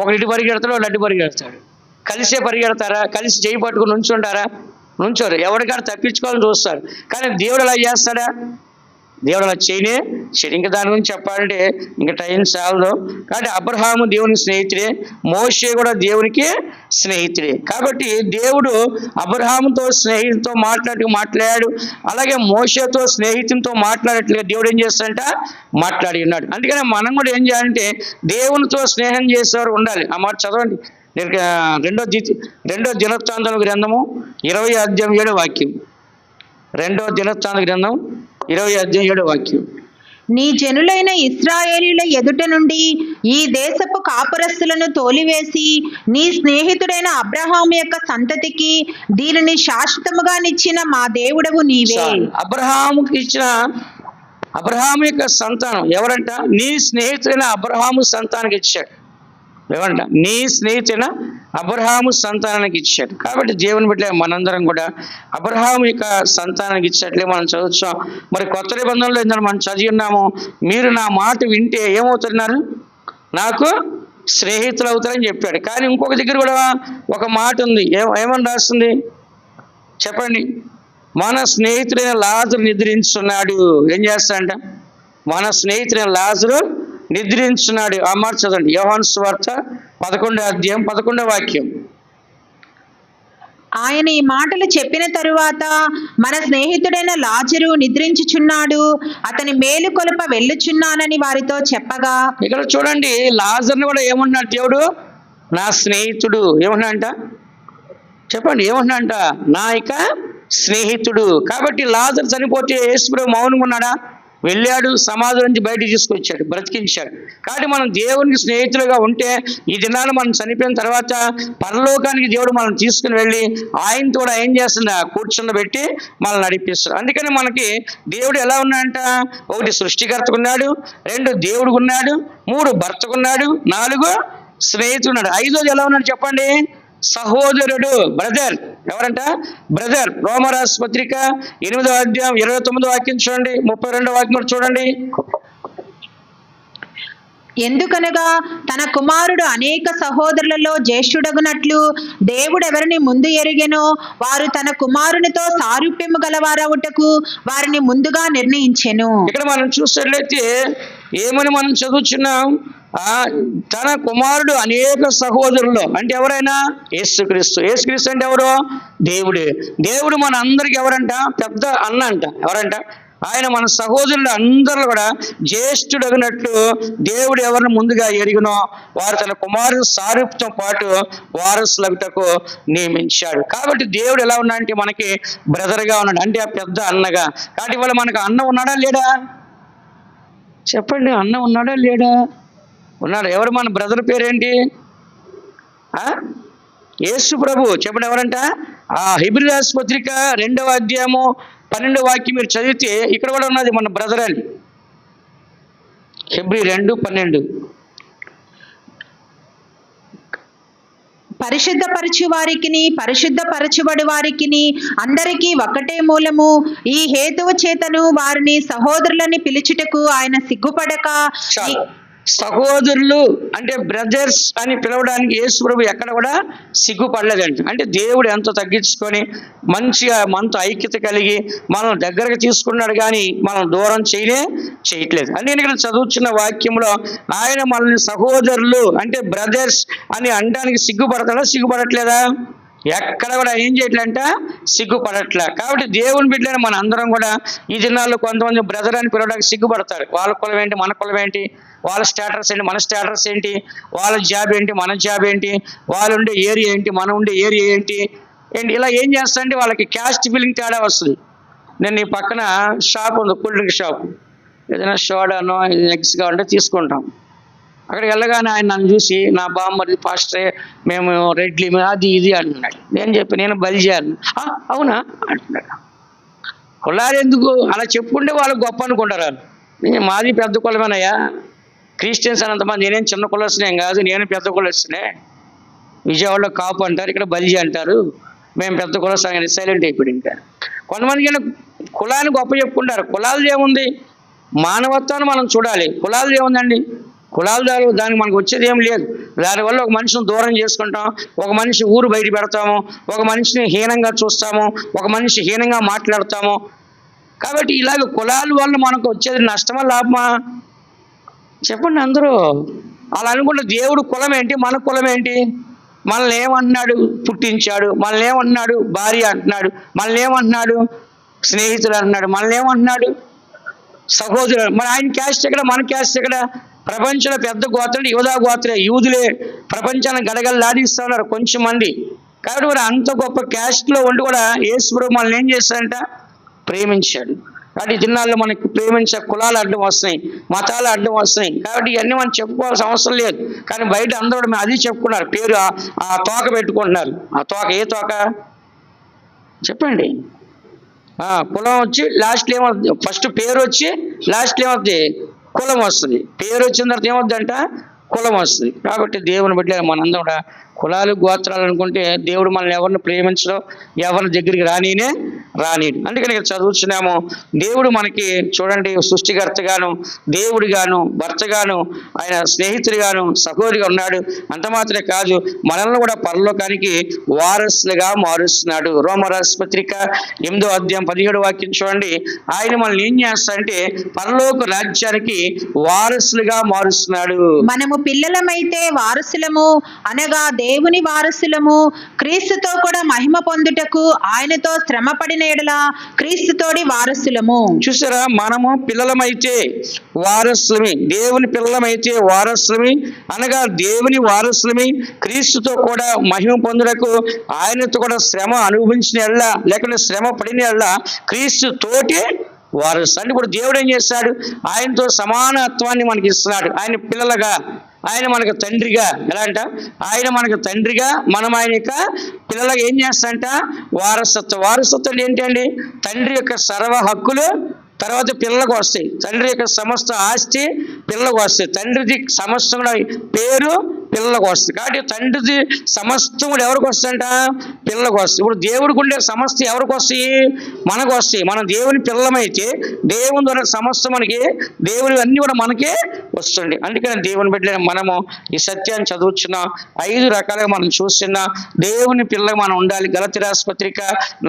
ఒకటి ఇటు పరిగెడతాడు, ఒకటి అడ్డు పరిగెడతాడు. కలిసే పరిగెడతారా? కలిసి చేయి పట్టుకుని నుంచుంటారా? నుంచోరు. ఎవరికైనా తప్పించుకోవాలని చూస్తారు. కానీ దేవుడు అలా చేస్తాడా? దేవుడు అలా చేయనే. ఇంకా దాని గురించి చెప్పాలంటే ఇంకా టైం చాలదు. కాబట్టి అబ్రహాము దేవునికి స్నేహితుడే, మోషే కూడా దేవునికి స్నేహితుడే. కాబట్టి దేవుడు అబ్రహాముతో స్నేహితుతో మాట్లాడాడు, అలాగే మోషేతో స్నేహితునితో మాట్లాడట్లుగా దేవుడు ఏం చేస్తాడంట? మాట్లాడి ఉన్నాడు. అందుకని మనం కూడా ఏం చేయాలంటే దేవునితో స్నేహం చేసేవారు ఉండాలి. ఆ మాట చదవండి. రెండో దినవృత్తాంతాల గ్రంథము 20వ అధ్యాయం 7వ వాక్యం. 2వ దినవృత్తాంతాల గ్రంథం 20వ అధ్యాయం 7వ వాక్యం. నీ జనులైన ఇశ్రాయేలీయుల ఎదుట నుండి ఈ దేశపు కాపురస్తులను తోలివేసి నీ స్నేహితుడైన అబ్రహాము యొక్క సంతతికి దీనిని శాశ్వతముగా నిచ్చిన మా దేవుడవు నీవే. అబ్రహాముకి ఇచ్చిన అబ్రహాము యొక్క సంతానం ఎవరంట? నీ స్నేహితుడైన అబ్రహాము సంతానానికి ఇచ్చాడు. ఏమంట? నీ స్నేహితుడైన అబ్రహాము సంతానానికి ఇచ్చాడు. కాబట్టి దేవుని బిడ్డ మనందరం కూడా అబ్రహాము యొక్క సంతానానికి ఇచ్చినట్లే మనం చదువుతాం. మరి కొత్త నిబంధనలో ఏంటంటే మనం చదివి ఉన్నాము, మీరు నా మాట వింటే ఏమవుతున్నారు? నాకు స్నేహితులు అవుతారని చెప్పాడు. కానీ ఇంకొక దగ్గర కూడా ఒక మాట ఉంది. ఏమని రాస్తుంది చెప్పండి? మన స్నేహితుడైన లాజరు నిద్రించున్నాడు. ఏం చేస్తాడంట? మన స్నేహితుడైన లాజరు నిద్రించున్నాడు. ఆ మాట చదవండి. యోహాను సువార్త 11వ అధ్యాయం 11వ వాక్యం. ఆయన ఈ మాటలు చెప్పిన తరువాత మన స్నేహితుడైన లాజరు నిద్రించుచున్నాడు, అతని మేలు కొలుప వెళ్ళుచున్నానని వారితో చెప్పగా. ఇక్కడ చూడండి, లాజర్ని కూడా ఏమన్నాడు దేవుడు? నా స్నేహితుడు. ఏమన్నాడంట? చెప్పండి. ఏమన్నాడంట? నా యొక్క స్నేహితుడు. కాబట్టి లాజరు చనిపోతే యేసుప్రభు మౌనంగా ఉన్నాడా? వెళ్ళాడు, సమాధి నుంచి బయటకు తీసుకొచ్చాడు, బ్రతికించాడు. కాబట్టి మనం దేవునికి స్నేహితులుగా ఉంటే ఈ దినాన్ని మనం చనిపోయిన తర్వాత పరలోకానికి దేవుడు మనం తీసుకుని వెళ్ళి ఆయనతో కూడా ఏం చేస్తుందా? కూర్చుండబెట్టి మనల్ని నడిపిస్తాడు. అందుకని మనకి దేవుడు ఎలా ఉన్నాడంట? 1 సృష్టికర్తకున్నాడు, 2 దేవుడుకున్నాడు, 3 భర్తకున్నాడు, 4 స్నేహితుడున్నాడు, 5వది ఎలా ఉన్నాడు చెప్పండి? సహోదరుడు, బ్రదర్. ఎవరంట? బ్రదర్. రోమరాసు పత్రిక 8వ అధ్యాయం 29వ వాక్యం చూడండి, 32వ వాక్యం చూడండి. ఎందుకనగా తన కుమారుడు అనేక సహోదరులలో జ్యేష్ఠుడగునట్లు దేవుడు ఎవరిని ముందు ఎరిగెనో వారు తన కుమారునితో సారూప్యము గలవారవుటకు వారిని ముందుగా నిర్ణయించెను. ఇక్కడ మనం చూసినట్లయితే ఏమని మనం చదువుచున్నాం? తన కుమారుడు అనేక సహోదరులు అంటే ఎవరైనా యేసుక్రీస్తు. యేసుక్రీస్తు అంటే ఎవరు? దేవుడే. దేవుడు మన అందరికి ఎవరంట? పెద్ద అన్న అంట. ఎవరంట? ఆయన మన సహోదరులు అందరూ కూడా జ్యేష్ఠుడగినట్లు దేవుడు ఎవరిని ముందుగా ఎరిగినో వారు తన కుమారుడు సారూప్యంతో పాటు వారసులగుటకు నియమించాడు. కాబట్టి దేవుడు ఎలా ఉన్నాడంటే మనకి బ్రదర్గా ఉన్నాడు, అంటే ఆ పెద్ద అన్నగా. కాబట్టి ఇవాళ మనకు అన్న ఉన్నాడా లేడా? చెప్పండి, అన్న ఉన్నాడా లేడా? ఉన్నాడు. ఎవరు మన బ్రదర్ పేరేంటి? యేసు ప్రభు. చెప్పండి ఎవరంట? హెబ్రీ రాసిన పత్రిక 2వ అధ్యాయము 12వ వాక్యం మీరు చదివితే ఇక్కడ కూడా ఉన్నది మన బ్రదర్ అని. హెబ్రీ 2:12. పరిశుద్ధపరచు వారికిని పరిశుద్ధపరచుబడి వారికిని అందరికీ ఒకటే మూలము. ఈ హేతువు చేతను వారిని సహోదరులని పిలుచుటకు ఆయన సిగ్గుపడక. సహోదరులు అంటే బ్రదర్స్ అని పిలవడానికి యేసు ప్రభు ఎక్కడ కూడా సిగ్గుపడలేదంట. అంటే దేవుడు ఎంతో తగ్గించుకొని మంచిగా మనతో ఐక్యత కలిగి మనం దగ్గరకు తీసుకున్నాడు, కానీ మనం దూరం చేయట్లేదు. అంటే నేను ఇక్కడ చదువుతున్న వాక్యంలో ఆయన మనల్ని సహోదరులు అంటే బ్రదర్స్ అని అనడానికి సిగ్గుపడతాడా? సిగ్గుపడట్లేదా? ఎక్కడ కూడా ఏం చేయట్లంట? సిగ్గుపడట్లే. కాబట్టి దేవుని బిడ్డలైన మన అందరం కూడా ఈ దినాల్లో కొంతమంది బ్రదర్ అని పిలవడానికి సిగ్గుపడతారు. వాళ్ళ కులం ఏంటి, మన కులం ఏంటి, వాళ్ళ స్టేటస్ ఏంటి, మన స్టేటస్ ఏంటి, వాళ్ళ జాబ్ ఏంటి, మన జాబ్ ఏంటి, వాళ్ళు ఉండే ఏరియా ఏంటి, మనం ఉండే ఏరియా ఏంటి, ఇలా ఏం చేస్తారంటే వాళ్ళకి క్యాస్ట్ ఫీలింగ్ తేడా వస్తుంది. నేను ఈ పక్కన షాప్ ఉంది, కూల్ డ్రింక్ షాప్. ఏదైనా సోడానో ఎగ్స్ కావాలంటే తీసుకుంటాం. అక్కడికి వెళ్ళగానే ఆయన నన్ను చూసి నా బామ్మది పాస్టరే, మేము రెడ్లీ అది ఇది అంటున్నాడు. నేను చెప్పి నేను బలిజాను. అవునా అంటున్నాడు. కులాలు ఎందుకు అలా చెప్పుకుంటే వాళ్ళు గొప్ప అనుకుంటారు. మాది పెద్ద కులమేనయ్యా, క్రిస్టియన్స్ అనంతమంది. నేనేం చిన్న కులస్తునేం కాదు, నేను పెద్ద కులస్తునే. విజయవాడలో కాపు అంటారు, ఇక్కడ బలిజీ అంటారు. మేము పెద్ద కులస్తాం, సైలెంట్ అయిపోయి. ఇంకా కొంతమందికి కులాన్ని గొప్ప చెప్పుకుంటారు. కులాలు ఏముంది? మానవత్వాన్ని మనం చూడాలి. కులాలు ఏముందండి? కులాలు దానికి మనకు వచ్చేది ఏం లేదు. దానివల్ల ఒక మనిషిని దూరం చేసుకుంటాం, ఒక మనిషి ఊరు బయట పెడతాము, ఒక మనిషిని హీనంగా చూస్తాము, ఒక మనిషి హీనంగా మాట్లాడతాము. కాబట్టి ఇలాగ కులాల వల్ల మనకు వచ్చేది నష్టమా లాభమా? చెప్పండి అందరూ. అలా అనుకుంటే దేవుడు కులం ఏంటి, మన కులం ఏంటి? మనల్ని ఏమంటున్నాడు? పుట్టించాడు. మనల్ని ఏమంటున్నాడు? భార్య అంటున్నాడు. మనల్ని ఏమంటున్నాడు? స్నేహితులు అంటున్నాడు. మనల్ని ఏమంటున్నాడు? సహోదరులు. మరి ఆయన క్యాస్ట్ ఎక్కడ, మన క్యాస్ట్ ఎక్కడ? ప్రపంచంలో పెద్ద గోత్రం యూదా గోత్రే, యూదులే ప్రపంచాన్ని గడగడలాడిస్తూ ఉన్నారు కొంచెం మంది. కాబట్టి మరి అంత గొప్ప క్యాస్ట్లో ఉండి కూడా యేసు ప్రభు మనల్ని ఏం చేస్తాడంట? ప్రేమించాడు. కాబట్టి ఈ దినాల్లో మనకి ప్రేమించే కులాలు అడ్డం వస్తున్నాయి, మతాలు అడ్డం వస్తున్నాయి. కాబట్టి ఇవన్నీ మనం చెప్పుకోవాల్సిన అవసరం లేదు. కానీ బయట అందరూ మేము అది చెప్పుకున్నారు, పేరు ఆ తోక పెట్టుకుంటున్నారు. ఆ తోక ఏ తోక చెప్పండి? కులం వచ్చి లాస్ట్లో ఏమవుతుంది? ఫస్ట్ పేరు వచ్చి లాస్ట్లో ఏమవుతుంది? కులం వస్తుంది. పేరు వచ్చిన తర్వాత ఏమవుద్దంట? కులం వస్తుంది. కాబట్టి దేవుని బిడ్డలు మనందరం కూడా కులాలు గోత్రాలు అనుకుంటే దేవుడు మనల్ని ఎవరిని ప్రేమించడం, ఎవరి దగ్గరికి రానీడు. అందుకని ఇక్కడ చదువుతున్నాము, దేవుడు మనకి చూడండి సృష్టికర్తగాను, దేవుడిగాను, భర్తగాను, ఆయన స్నేహితుడిగాను, సహోదరిగా ఉన్నాడు. అంత మాత్రమే కాదు, మనల్ని కూడా పరలోకానికి వారసులుగా మారుస్తున్నాడు. రోమరాసు పత్రిక 8వ అధ్యాయం 17వ వాక్యం చూడండి. ఆయన మనల్ని ఏం చేస్తాడంటే పరలోక రాజ్యానికి వారసులుగా మారుస్తున్నాడు. మనము పిల్లలమైతే వారసులము, అనగా దేవుని వారసులము, క్రీస్తుతో కూడా మహిమ పొందుటకు ఆయనతో శ్రమపడిన ఎడల క్రీస్తుతోడి వారసులము. చూసారా, మనము పిల్లలమైతే వారసులమి, దేవుని పిల్లలమైతే వారసులమి, అనగా దేవుని వారసులమి, క్రీస్తుతో కూడా మహిమ పొందుటకు ఆయనతో కూడా శ్రమ అనుభవించిన ఎడల, లేకుంటే శ్రమ పడిన ఎడల క్రీస్తు తోటి వారసు. అంటే ఇప్పుడు దేవుడు ఏం చేస్తాడు? ఆయనతో సమానత్వాన్ని మనకి ఇస్తున్నాడు. ఆయన పిల్లలుగా, ఆయన మనకు తండ్రిగా. ఎలా అంట? ఆయన మనకు తండ్రిగా, మనం ఆయన యొక్క పిల్లలుగా ఏం చేస్తాడంట? వారసత్వం. వారసత్వం ఏంటండి? తండ్రి యొక్క సర్వ హక్కులు తర్వాత పిల్లలకు వస్తాయి. తండ్రి యొక్క సమస్త ఆస్తి పిల్లలకు వస్తాయి. తండ్రిది సమస్త పేరు పిల్లలకు వస్తుంది. కాబట్టి తండ్రిది సమస్తం కూడా ఎవరికి వస్తుందంట? పిల్లలకు వస్తుంది. ఇప్పుడు దేవుడికి ఉండే సమస్తం ఎవరికి వస్తాయి? మనకు వస్తాయి. మనం దేవుని పిల్లలమైతే దేవుని ద్వారా సమస్తం మనకి, దేవుని అన్నీ కూడా మనకే వస్తుంది. అందుకని దేవుని బిడ్డలైన మనము ఈ సత్యాన్ని చదువుచున్నాం. 5 రకాలుగా మనం చూస్తున్నా దేవుని పిల్లగా మనం ఉండాలి. గలతీ రాసిన పత్రిక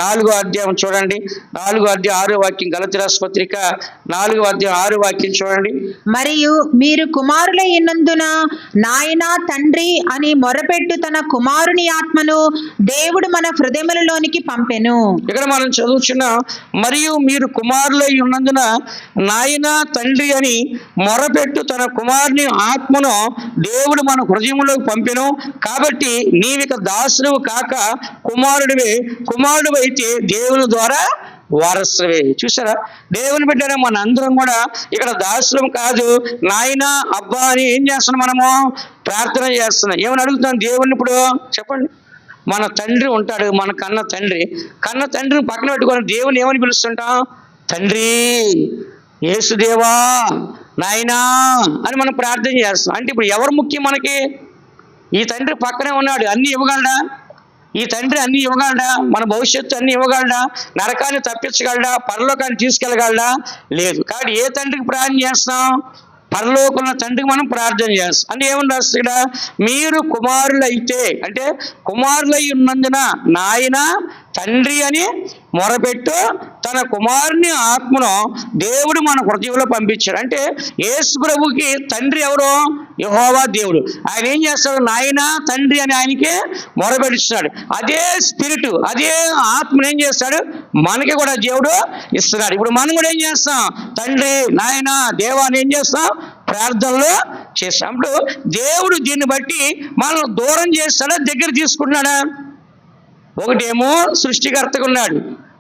4వ అధ్యాయం చూడండి, 4వ అధ్యాయం 6వ వాక్యం. గలతీ రాసిన పత్రిక 4వ అధ్యాయం 6వ వాక్యం చూడండి. మరియు మీరు కుమారులై ఉన్నందున నాయనా తండ్రి అని మొరపెట్టు తన కుమారుని ఆత్మను దేవుడు మన హృదయములలోనికి పంపెను. ఇక్కడ మనం చదువుచున్న మరియు మీరు కుమారులై ఉన్నందున నాయన తండ్రి అని మొరపెట్టు తన కుమారుని ఆత్మను దేవుడు మన హృదయంలోకి పంపెను. కాబట్టి నీవిక దాసుడు కాక కుమారుడివే, కుమారుడు అయితే దేవుని ద్వారా వారసువే. చూసారా, దేవుని బిడ్డనే మన అందరం కూడా ఇక్కడ దాసులం కాదు, నాయన అబ్బా అని ఏం చేస్తున్నాం? మనము ప్రార్థన చేస్తున్నాం. ఏమని అడుగుతున్నాం దేవుణ్ణి? ఇప్పుడు చెప్పండి. మన తండ్రి ఉంటాడు, మన కన్న తండ్రిని పక్కన పెట్టుకొని దేవుని ఏమని పిలుస్తుంటాం? తండ్రి, యేసుదేవా, నాయనా అని మనం ప్రార్థన చేస్తాం. అంటే ఇప్పుడు ఎవరు ముఖ్యం మనకి? ఈ తండ్రి పక్కనే ఉన్నాడు, అన్నీ ఇవ్వగలడా? ఈ తండ్రి అన్ని ఇవ్వగలడా? మన భవిష్యత్తు అన్ని ఇవ్వగలడా? నరకాన్ని తప్పించగలడా? పరలోకాన్ని తీసుకెళ్ళగలడా? లేదు. కాబట్టి ఏ తండ్రికి ప్రార్థన చేస్తాం? పరలోకమున్న తండ్రికి మనం ప్రార్థన చేస్తాం. అంటే ఏమని రాస్తుంది ఇక్కడ? మీరు కుమారులైతే, అంటే కుమారులై ఉన్నందున నాయన తండ్రి అని మొరపెట్టు తన కుమారుని ఆత్మను దేవుడు మన హృదయంలో పంపించాడు. అంటే యేసు ప్రభుకి తండ్రి ఎవరు? యెహోవా దేవుడు. ఆయన ఏం చేస్తాడు? నాయన తండ్రి అని ఆయనకి మొరపెడుతున్నాడు. అదే స్పిరిట్, అదే ఆత్మను ఏం చేస్తాడు? మనకి కూడా దేవుడు ఇస్తున్నాడు. ఇప్పుడు మనం కూడా ఏం చేస్తాం? తండ్రి, నాయన, దేవా అని ఏం చేస్తాం? ప్రార్థనలో చేస్తాం. అప్పుడు దేవుడు దీన్ని బట్టి మనం దూరం చేస్తాడా, దగ్గర తీసుకుంటున్నాడా? ఒకటేమో సృష్టికర్తకు ఉన్నాడు,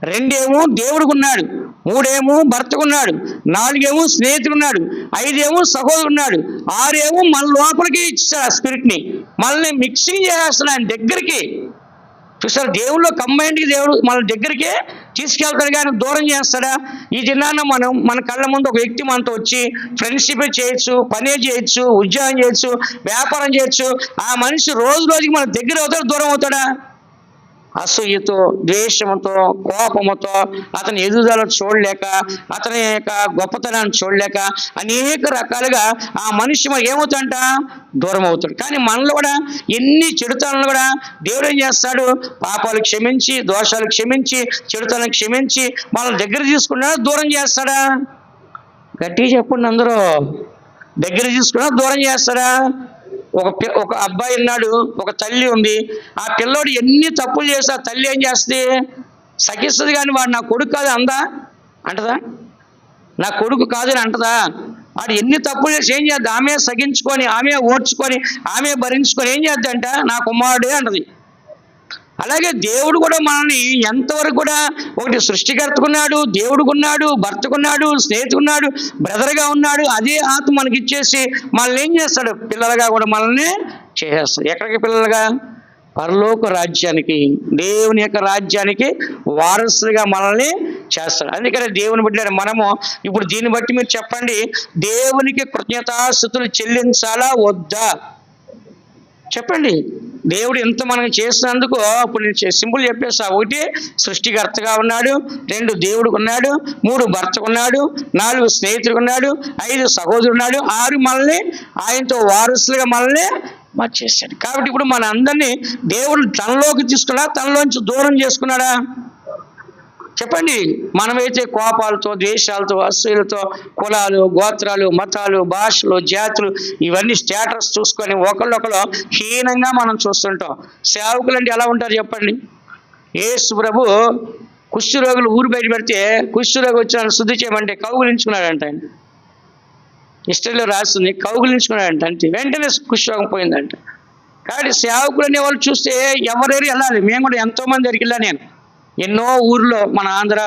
2 ఏమో దేవుడికి ఉన్నాడు, 3 ఏమో భర్తకు ఉన్నాడు, 4 ఏమో స్నేహితుడు ఉన్నాడు, 5 ఏమో సహోదరుడు ఉన్నాడు, 6 ఏమో మన లోపలికి ఇచ్చాడు ఆ స్పిరిట్ని. మనల్ని మిక్సింగ్ చేస్తున్నాడు ఆయన దగ్గరికి. చూసారు, దేవుళ్ళు కంబైన్డ్కి దేవుడు మన దగ్గరికి తీసుకెళ్తాడు కానీ దూరం చేస్తాడా? ఈ దినాన మనం మన కళ్ళ ముందు ఒక వ్యక్తి మనతో వచ్చి ఫ్రెండ్షిప్ చేయొచ్చు, పనే చేయొచ్చు, ఉద్యోగం చేయొచ్చు, వ్యాపారం చేయొచ్చు. ఆ మనిషి రోజు రోజుకి మన దగ్గర అవుతాడు, దూరం అవుతాడా? అసూయతో, ద్వేషంతో, కోపముతో, అతని ఎదుగుదల చూడలేక, అతని యొక్క గొప్పతనాన్ని చూడలేక అనేక రకాలుగా ఆ మనిషి మరి ఏమవుతాడంట? దూరం అవుతాడు. కానీ మనలో కూడా ఎన్ని చెడుతనాలు కూడా దేవుడు ఏం చేస్తాడు? పాపాలు క్షమించి, దోషాలు క్షమించి, చెడుతనాలు క్షమించి మనల్ని దగ్గర తీసుకున్నాడా, దూరం చేస్తాడా? గట్టిగా చెప్పండి అందరూ. దగ్గర తీసుకున్నా దూరం చేస్తాడా? ఒక అబ్బాయి ఉన్నాడు, ఒక తల్లి ఉంది. ఆ పిల్లోడు ఎన్ని తప్పులు చేస్తే ఆ తల్లి ఏం చేస్తుంది? సహిస్తుంది. కానీ వాడు నా కొడుకు కాదు అంటదా? నా కొడుకు కాదు అని అంటదా? వాడు ఎన్ని తప్పులు చేసి ఏం చేద్దాం? ఆమె సగించుకొని, ఆమె ఓడ్చుకొని, ఆమె భరించుకొని ఏం చేద్దంట? నా కుమారుడే అంటది. అలాగే దేవుడు కూడా మనల్ని ఎంతవరకు కూడా ఒకటి సృష్టికర్తకున్నాడు, దేవుడుకున్నాడు, భర్తకున్నాడు, స్నేహితుకున్నాడు, బ్రదర్గా ఉన్నాడు. అదే ఆత్మ మనకి ఇచ్చేసి మనల్ని ఏం చేస్తాడు? పిల్లలుగా కూడా మనల్ని చేసేస్తాడు. ఎక్కడికి పిల్లలుగా? పరలోక రాజ్యానికి, దేవుని యొక్క రాజ్యానికి వారసులుగా మనల్ని చేస్తాడు. అందుకని దేవుని బిడ్డలారా మనము ఇప్పుడు దీన్ని బట్టి మీరు చెప్పండి, దేవునికి కృతజ్ఞతాస్తుతులు చెల్లించాలా వద్దా? చెప్పండి. దేవుడు ఎంత మనం చేసినందుకు ఇప్పుడు నేను సింపుల్ చెప్పేస్తా. 1 సృష్టికర్తగా ఉన్నాడు, 2 దేవుడికి ఉన్నాడు, 3 భర్తకు ఉన్నాడు, 4 స్నేహితుడికి ఉన్నాడు, 5 సహోదరుడు ఉన్నాడు, 6 మనల్ని ఆయనతో వారసులుగా మనల్ని మార్చేశాడు. కాబట్టి ఇప్పుడు మన అందరినీ దేవుడు తనలోకి తీసుకున్నా, తనలోంచి దూరం చేసుకున్నాడా? చెప్పండి. మనమైతే కోపాలతో, ద్వేషాలతో, అసూయలతో, కులాలు, గోత్రాలు, మతాలు, భాషలు, జాతులు, ఇవన్నీ స్టేటస్ చూసుకొని ఒకళ్ళొకరు హీనంగా మనం చూస్తుంటాం. సేవకులు అంటే ఎలా ఉంటారు చెప్పండి? యేసు ప్రభు కుష్ఠరోగులు ఊరు బయట పెడితే కుష్ఠరోగి వచ్చి శుద్ధి చేయమంటే కౌగులించుకున్నాడంట. ఆయన హిస్టరీలో రాస్తుంది, కౌగులించుకున్నాడంట. అంటే వెంటనే కుష్ఠరోగం పోయిందంట. కాబట్టి సేవకులు అనే వాళ్ళు చూస్తే ఎవరెవరు వెళ్ళాలి. మేము కూడా ఎంతోమంది దగ్గరికి వెళ్ళా. నేను ఎన్నో ఊర్లో మన ఆంధ్ర,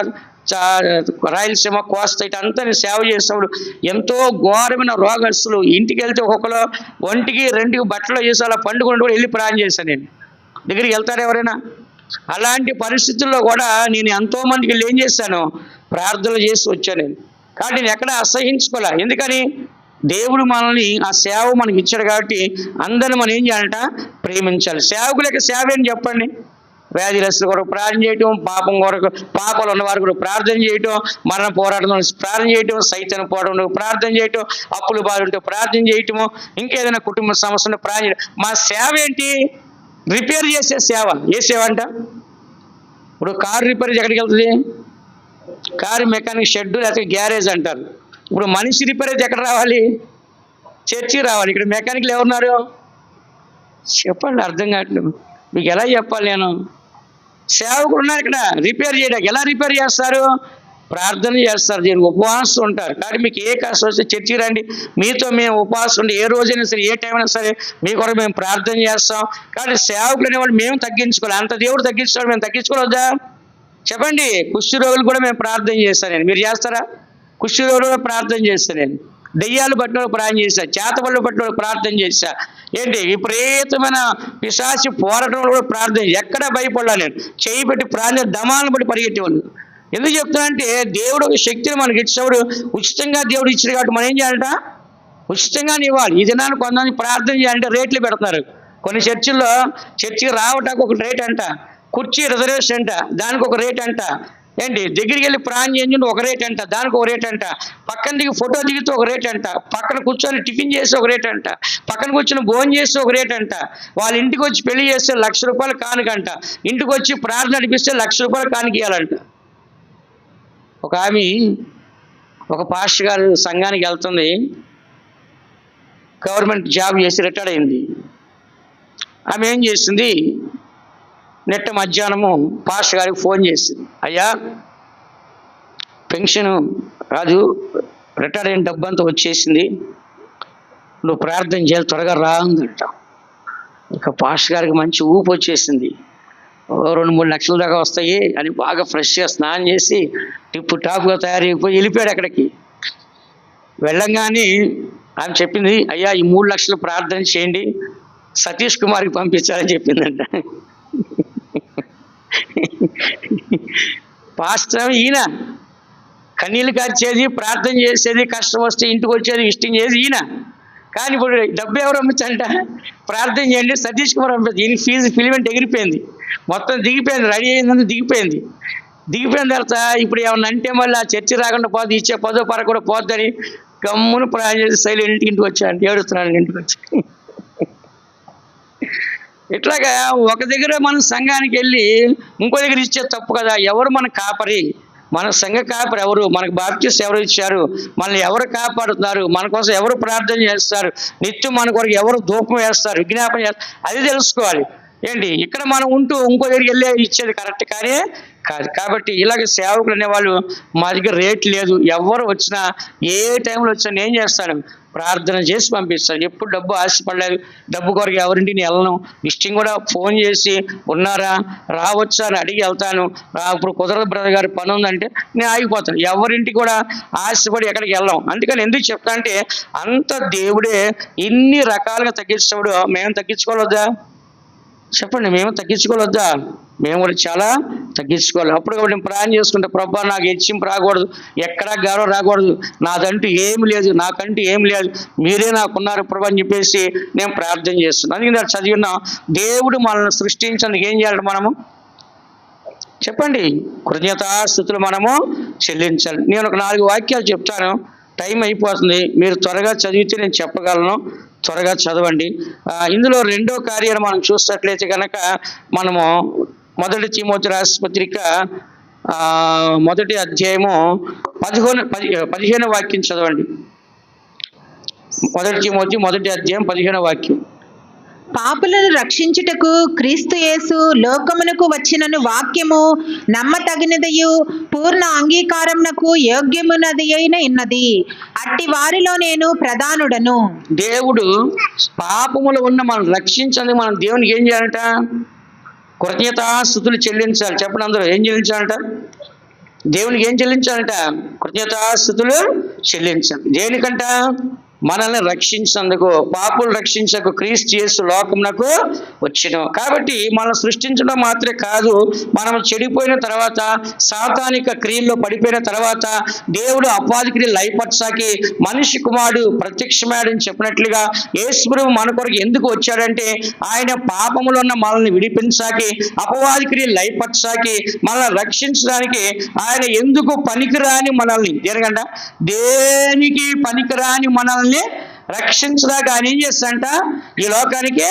రాయలసీమ, కోస్తా ఇటంతా సేవ చేసినప్పుడు ఎంతో ఘోరమైన రోగస్తులు ఇంటికి వెళ్తే ఒక్కొక్కరు 1కి 2కి బట్టలు చేసి అలా పండుగ కూడా వెళ్ళి ప్రాణం చేశాను. నేను దగ్గరికి వెళ్తారు ఎవరైనా? అలాంటి పరిస్థితుల్లో కూడా నేను ఎంతోమందికి వెళ్ళి ఏం చేశాను? ప్రార్థనలు చేసి వచ్చాను నేను. కాబట్టి నేను ఎక్కడ అసహించుకోలే. ఎందుకని? దేవుడు మనల్ని ఆ సేవ మనకి ఇచ్చాడు కాబట్టి అందరిని మనం ఏం చేయాలంట? ప్రేమించాలి. సేవకుల యొక్క సేవ ఏంటి చెప్పండి? వ్యాధిగ్రస్తుల కొరకు ప్రార్థన చేయటం, పాపం కొరకు పాపాలు ఉన్న వారి కొరకు ప్రార్థన చేయటం, మరణ పోరాటం ప్రార్థన చేయటం, సైతం పోవడం ప్రార్థన చేయటం, అప్పులు బాధ ప్రార్థన చేయటము, ఇంకేదైనా కుటుంబ సమస్య ఉంటే ప్రార్థన చేయడం. మా సేవ ఏంటి? రిపేర్ చేసే సేవ. ఏ సేవ అంట? ఇప్పుడు కారు రిపేర్ ఎక్కడికి వెళ్తుంది? కారు మెకానిక్ షెడ్ లేకపోతే గ్యారేజ్ అంటారు. ఇప్పుడు మనిషి రిపేర్ అయితే ఎక్కడ రావాలి? చర్చి రావాలి. ఇక్కడ మెకానిక్లు ఎవరున్నారు చెప్పండి? అర్థం కావట్లేదు. మీకు ఎలా చెప్పాలి నేను? సేవకుడు ఉన్నారు ఇక్కడ రిపేర్ చేయడానికి. ఎలా రిపేర్ చేస్తారు? ప్రార్థన చేస్తారు, దీనికి ఉపవాసం ఉంటారు. కాబట్టి మీకు ఏ కష్టం వస్తే చర్చికి రండి, మీతో మేము ఉపవాసం ఉండి ఏ రోజైనా సరే ఏ టైం అయినా సరే మీ కొరకు మేము ప్రార్థన చేస్తాం. కాబట్టి సేవకులు అనేవాళ్ళు మేము తగ్గించుకోవాలి. అంత దేవుడు తగ్గించుకోవాలి, మేము తగ్గించుకోవద్దా చెప్పండి? కుష్టి రోగులు కూడా మేము ప్రార్థన చేస్తాను నేను. మీరు చేస్తారా? కుష్టి రోగులు కూడా ప్రార్థన చేస్తాను నేను. దెయ్యాలు పట్టిన ప్రార్థన చేశా, చేతబళ్ళు పట్టిన ప్రార్థన చేశా. ఏంటి విపరీతమైన పిశాచి పోరాటంలో కూడా ప్రార్థన. ఎక్కడ భయపడలా నేను. చేయి పెట్టి ప్రార్థన దమాలను బట్టి పరిగెట్టేవాళ్ళు. ఎందుకు చెప్తున్నా అంటే దేవుడు ఒక శక్తిని మనకి ఇచ్చినప్పుడు ఉచితంగా దేవుడు ఇచ్చాడు కాబట్టి మనం ఏం చేయాలంట? ఉచితంగానే ఇవ్వాలి. ఈ దినాన్ని కొంతమంది ప్రార్థన చేయాలంటే రేట్లు పెడుతున్నారు. కొన్ని చర్చిల్లో చర్చికి రావటానికి ఒక రేట్ అంట, కుర్చీ రిజర్వేషన్ అంట, దానికి ఒక రేట్ అంట. ఏంటి దగ్గరికి వెళ్ళి ప్రాణం చేయించుంటే ఒక రేట్ అంట, దానికి ఒక రేట్ అంట. పక్కన దిగి ఫోటో దిగితే ఒక రేట్ అంట, పక్కన కూర్చొని టిఫిన్ చేసి ఒక రేట్ అంట, పక్కన కూర్చొని భోజనం చేసి ఒక రేట్ అంట. వాళ్ళ ఇంటికి వచ్చి పెళ్లి చేస్తే ₹1,00,000 కానుకంట, ఇంటికి వచ్చి ప్రార్థన నడిపిస్తే ₹1,00,000 కానుక ఇవ్వాలంట. ఒక ఆమె ఒక పాస్టర్ గారు సంఘానికి వెళ్తుంది, గవర్నమెంట్ జాబ్ చేసి రిటైర్డ్ అయింది. ఆమె ఏం చేసింది? నెట్ట మధ్యాహ్నము పాస్టర్ గారికి ఫోన్ చేసింది, అయ్యా పెన్షన్ రాదు, రిటైర్డ్ అయిన డబ్బు అంతా వచ్చేసింది, నువ్వు ప్రార్థన చేయాలి, త్వరగా రా ఉందంట. ఇక పాస్టర్ గారికి మంచి ఊపు వచ్చేసింది. 2-3 లక్షల దాకా వస్తాయి అని బాగా ఫ్రెష్గా స్నానం చేసి టిప్పు టాప్గా తయారైపోయి వెళ్ళిపోయాడు అక్కడికి. వెళ్ళంగానే ఆమె చెప్పింది, అయ్యా ఈ 3 లక్షలు ప్రార్థన చేయండి, సతీష్ కుమార్కి పంపించాలని చెప్పిందంట. పాస్టర్ ఈయన కన్నీళ్ళు కార్చేది, ప్రార్థన చేసేది, కష్టం వస్తే ఇంటికి వచ్చేది, ఇష్టం చేసి ఈయన. కానీ ఇప్పుడు డబ్బు ఎవరు పంపించాలంట? ప్రార్థన చేయండి సతీష్ కుమార్ పంపించాలి. ఈయన ఫీజు ఫిలిమెంట్ ఎగిరిపోయింది, మొత్తం దిగిపోయింది, రెడీ అయిందని దిగిపోయింది. దిగిపోయిన తర్వాత ఇప్పుడు ఏమన్నా అంటే మళ్ళీ ఆ చర్చి రాకుండా పోతే ఇచ్చే 10వ పర కూడా పోద్దని గమ్మును ప్రార్థన చేసి సైలెంట్ ఇంటికి వచ్చాను, ఏడుస్తున్నాను ఇంటికి వచ్చి. ఇట్లాగా ఒక దగ్గర మన సంఘానికి వెళ్ళి ఇంకో దగ్గర ఇచ్చే తప్పు కదా. ఎవరు మన కాపరి? మన సంఘ కాపరి ఎవరు? మనకు బాప్టిస్ట్ ఎవరు ఇచ్చారు? మనల్ని ఎవరు కాపాడుతున్నారు? మన కోసం ఎవరు ప్రార్థన చేస్తారు? నిత్యం మన కొరకు ఎవరు ధూపం వేస్తారు, విజ్ఞాపన చేస్తారు? అది తెలుసుకోవాలి. ఏంటి ఇక్కడ మనం ఉంటూ ఇంకో దగ్గరికి వెళ్ళే ఇచ్చేది కరెక్ట్ కానీ కాదు. కాబట్టి ఇలాగ సేవకులు అనేవాళ్ళు మా దగ్గర రేట్ లేదు, ఎవరు వచ్చినా ఏ టైంలో వచ్చినా నేను చేస్తాను, ప్రార్థన చేసి పంపిస్తాను. ఎప్పుడు డబ్బు ఆశపడలేదు, డబ్బు కొరకు ఎవరింటిని వెళ్ళను. ఇష్టం కూడా ఫోన్ చేసి ఉన్నారా రావచ్చా అని అడిగి వెళ్తాను. ఇప్పుడు కుదరదు బ్రదర్ గారి పని ఉందంటే నేను ఆగిపోతాను. ఎవరింటికి కూడా ఆశపడి ఎక్కడికి వెళ్ళాం. అందుకని ఎందుకు చెప్తా అంటే అంత దేవుడే ఇన్ని రకాలుగా తగ్గించినప్పుడు మేము తగ్గించుకోవద్దా చెప్పండి? మేము తగ్గించుకోవద్దా? మేము కూడా చాలా తగ్గించుకోవాలి. అప్పుడు కూడా నేను ప్రార్థన చేసుకుంటే, ప్రభా నాకు హెచ్చింపు రాకూడదు, ఎక్కడా గౌరవం రాకూడదు, నాదంటూ ఏమి లేదు, నాకంటూ ఏమి లేదు, మీరే నాకున్నారు ప్రభా అని చెప్పేసి నేను ప్రార్థన చేస్తున్నాను. అందుకని చదివిన దేవుడు మనల్ని సృష్టించేందుకు ఏం చేయాలి మనము చెప్పండి? కృతజ్ఞతాస్తుతులు మనము చెల్లించాలి. నేను ఒక 4 వాక్యాలు చెప్తాను, టైం అయిపోతుంది, మీరు త్వరగా చదివితే నేను చెప్పగలను, త్వరగా చదవండి. ఇందులో 2వ కార్యాన్ని మనం చూసినట్లయితే కనుక మనము 1 తిమోతి రాసిన పత్రిక 1వ అధ్యాయము 15వ వాక్యం చదవండి. 1 తిమోతి 1వ అధ్యాయం 15వ వాక్యం. పాపులను రక్షించుటకు క్రీస్తు యేసు లోకమునకు వచ్చినను వాక్యము నమ్మతగినదయు పూర్ణ అంగీకారమునకు యోగ్యమునది అయిన ఉన్నది. అట్టి వారిలో నేను ప్రధానుడను. దేవుడు పాపములు ఉన్న మనం రక్షించండి. మనం దేవునికి ఏం చేయాలంట? కృతజ్ఞతాస్తుతులు చెల్లించాలి. చెప్పండి అందరూ, ఏం చెల్లించాలంట? దేవునికి ఏం చెల్లించాలంట? కృతజ్ఞతాస్తుతులు చెల్లించాలి. దేనికంట? మనల్ని రక్షించినందుకు, పాపులు రక్షించకు క్రీస్తు యేసు లోకమునకు వచ్చెను. కాబట్టి మనం సృష్టించడం మాత్రమే కాదు, మనం చెడిపోయిన తర్వాత, సాతానిక క్రియల్లో పడిపోయిన తర్వాత దేవుడు అపవాది క్రియలు లయపరచాకి మనిషి కుమారుడు ప్రత్యక్షమాడని చెప్పినట్లుగా యేసుప్రభు మన కొరకు ఎందుకు వచ్చాడంటే ఆయన పాపములో ఉన్న మనల్ని విడిపించాకి, అపవాది క్రియలు లయపరచాకి, మనల్ని రక్షించడానికి ఆయన ఎందుకు పనికిరాని మనల్ని దేనికి పనికిరాని మనల్ని రక్షించడానికి ఆయన ఏం చేస్తాడంట, ఈ లోకానికే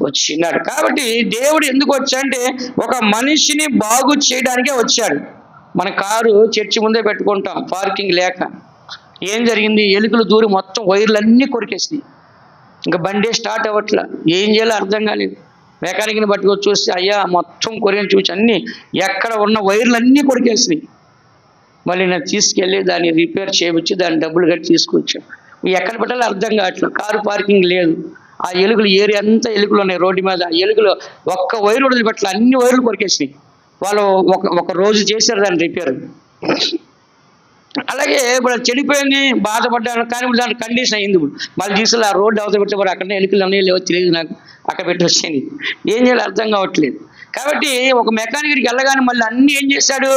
వచ్చినాడు. కాబట్టి దేవుడు ఎందుకు వచ్చాడంటే ఒక మనిషిని బాగు చేయడానికే వచ్చాడు. మన కారు చర్చి ముందే పెట్టుకుంటాం పార్కింగ్ లేక, ఏం జరిగింది, ఎలుకలు దూరి మొత్తం వైర్లన్నీ కొరికేసినాయి, ఇంకా బండి స్టార్ట్ అవ్వట్లా, ఏం చేయాలో అర్థం కాలేదు. మెకానిక్ని పట్టుకొచ్చి చూస్తే అయ్యా మొత్తం కొరియని చూసి అన్నీ ఎక్కడ ఉన్న వైర్లన్నీ కొరికేసినాయి. మళ్ళీ నేను తీసుకెళ్ళి దాన్ని రిపేర్ చేయించి దాన్ని డబ్బులు కట్టి తీసుకొచ్చాం. ఎక్కడ పెట్టాలో అర్థం కావట్లేదు, కారు పార్కింగ్ లేదు. ఆ ఎలుకలు ఏరియా అంతా ఎలుకలు ఉన్నాయి రోడ్డు మీద. ఆ ఎలుకలు ఒక్క వైరు వదిలిపెట్టాలి, అన్ని వైర్లు కొరికేసినాయి. వాళ్ళు ఒక రోజు చేశారు దాన్ని రిపేర్. అలాగే ఇప్పుడు చెడిపోయింది, బాధపడ్డాను, కానీ ఇప్పుడు దాని కండిషన్ అయింది. ఇప్పుడు మళ్ళీ తీసుకెళ్ళి ఆ రోడ్డు అవతల పెడితే మరి అక్కడనే ఎలుకలు అన్నీ లేవో తెలియదు నాకు, అక్కడ పెట్టి వచ్చాయి, ఏం చేయాలో అర్థం కావట్లేదు. కాబట్టి ఒక మెకానిక్కి వెళ్ళగానే మళ్ళీ అన్ని ఏం చేశాడు,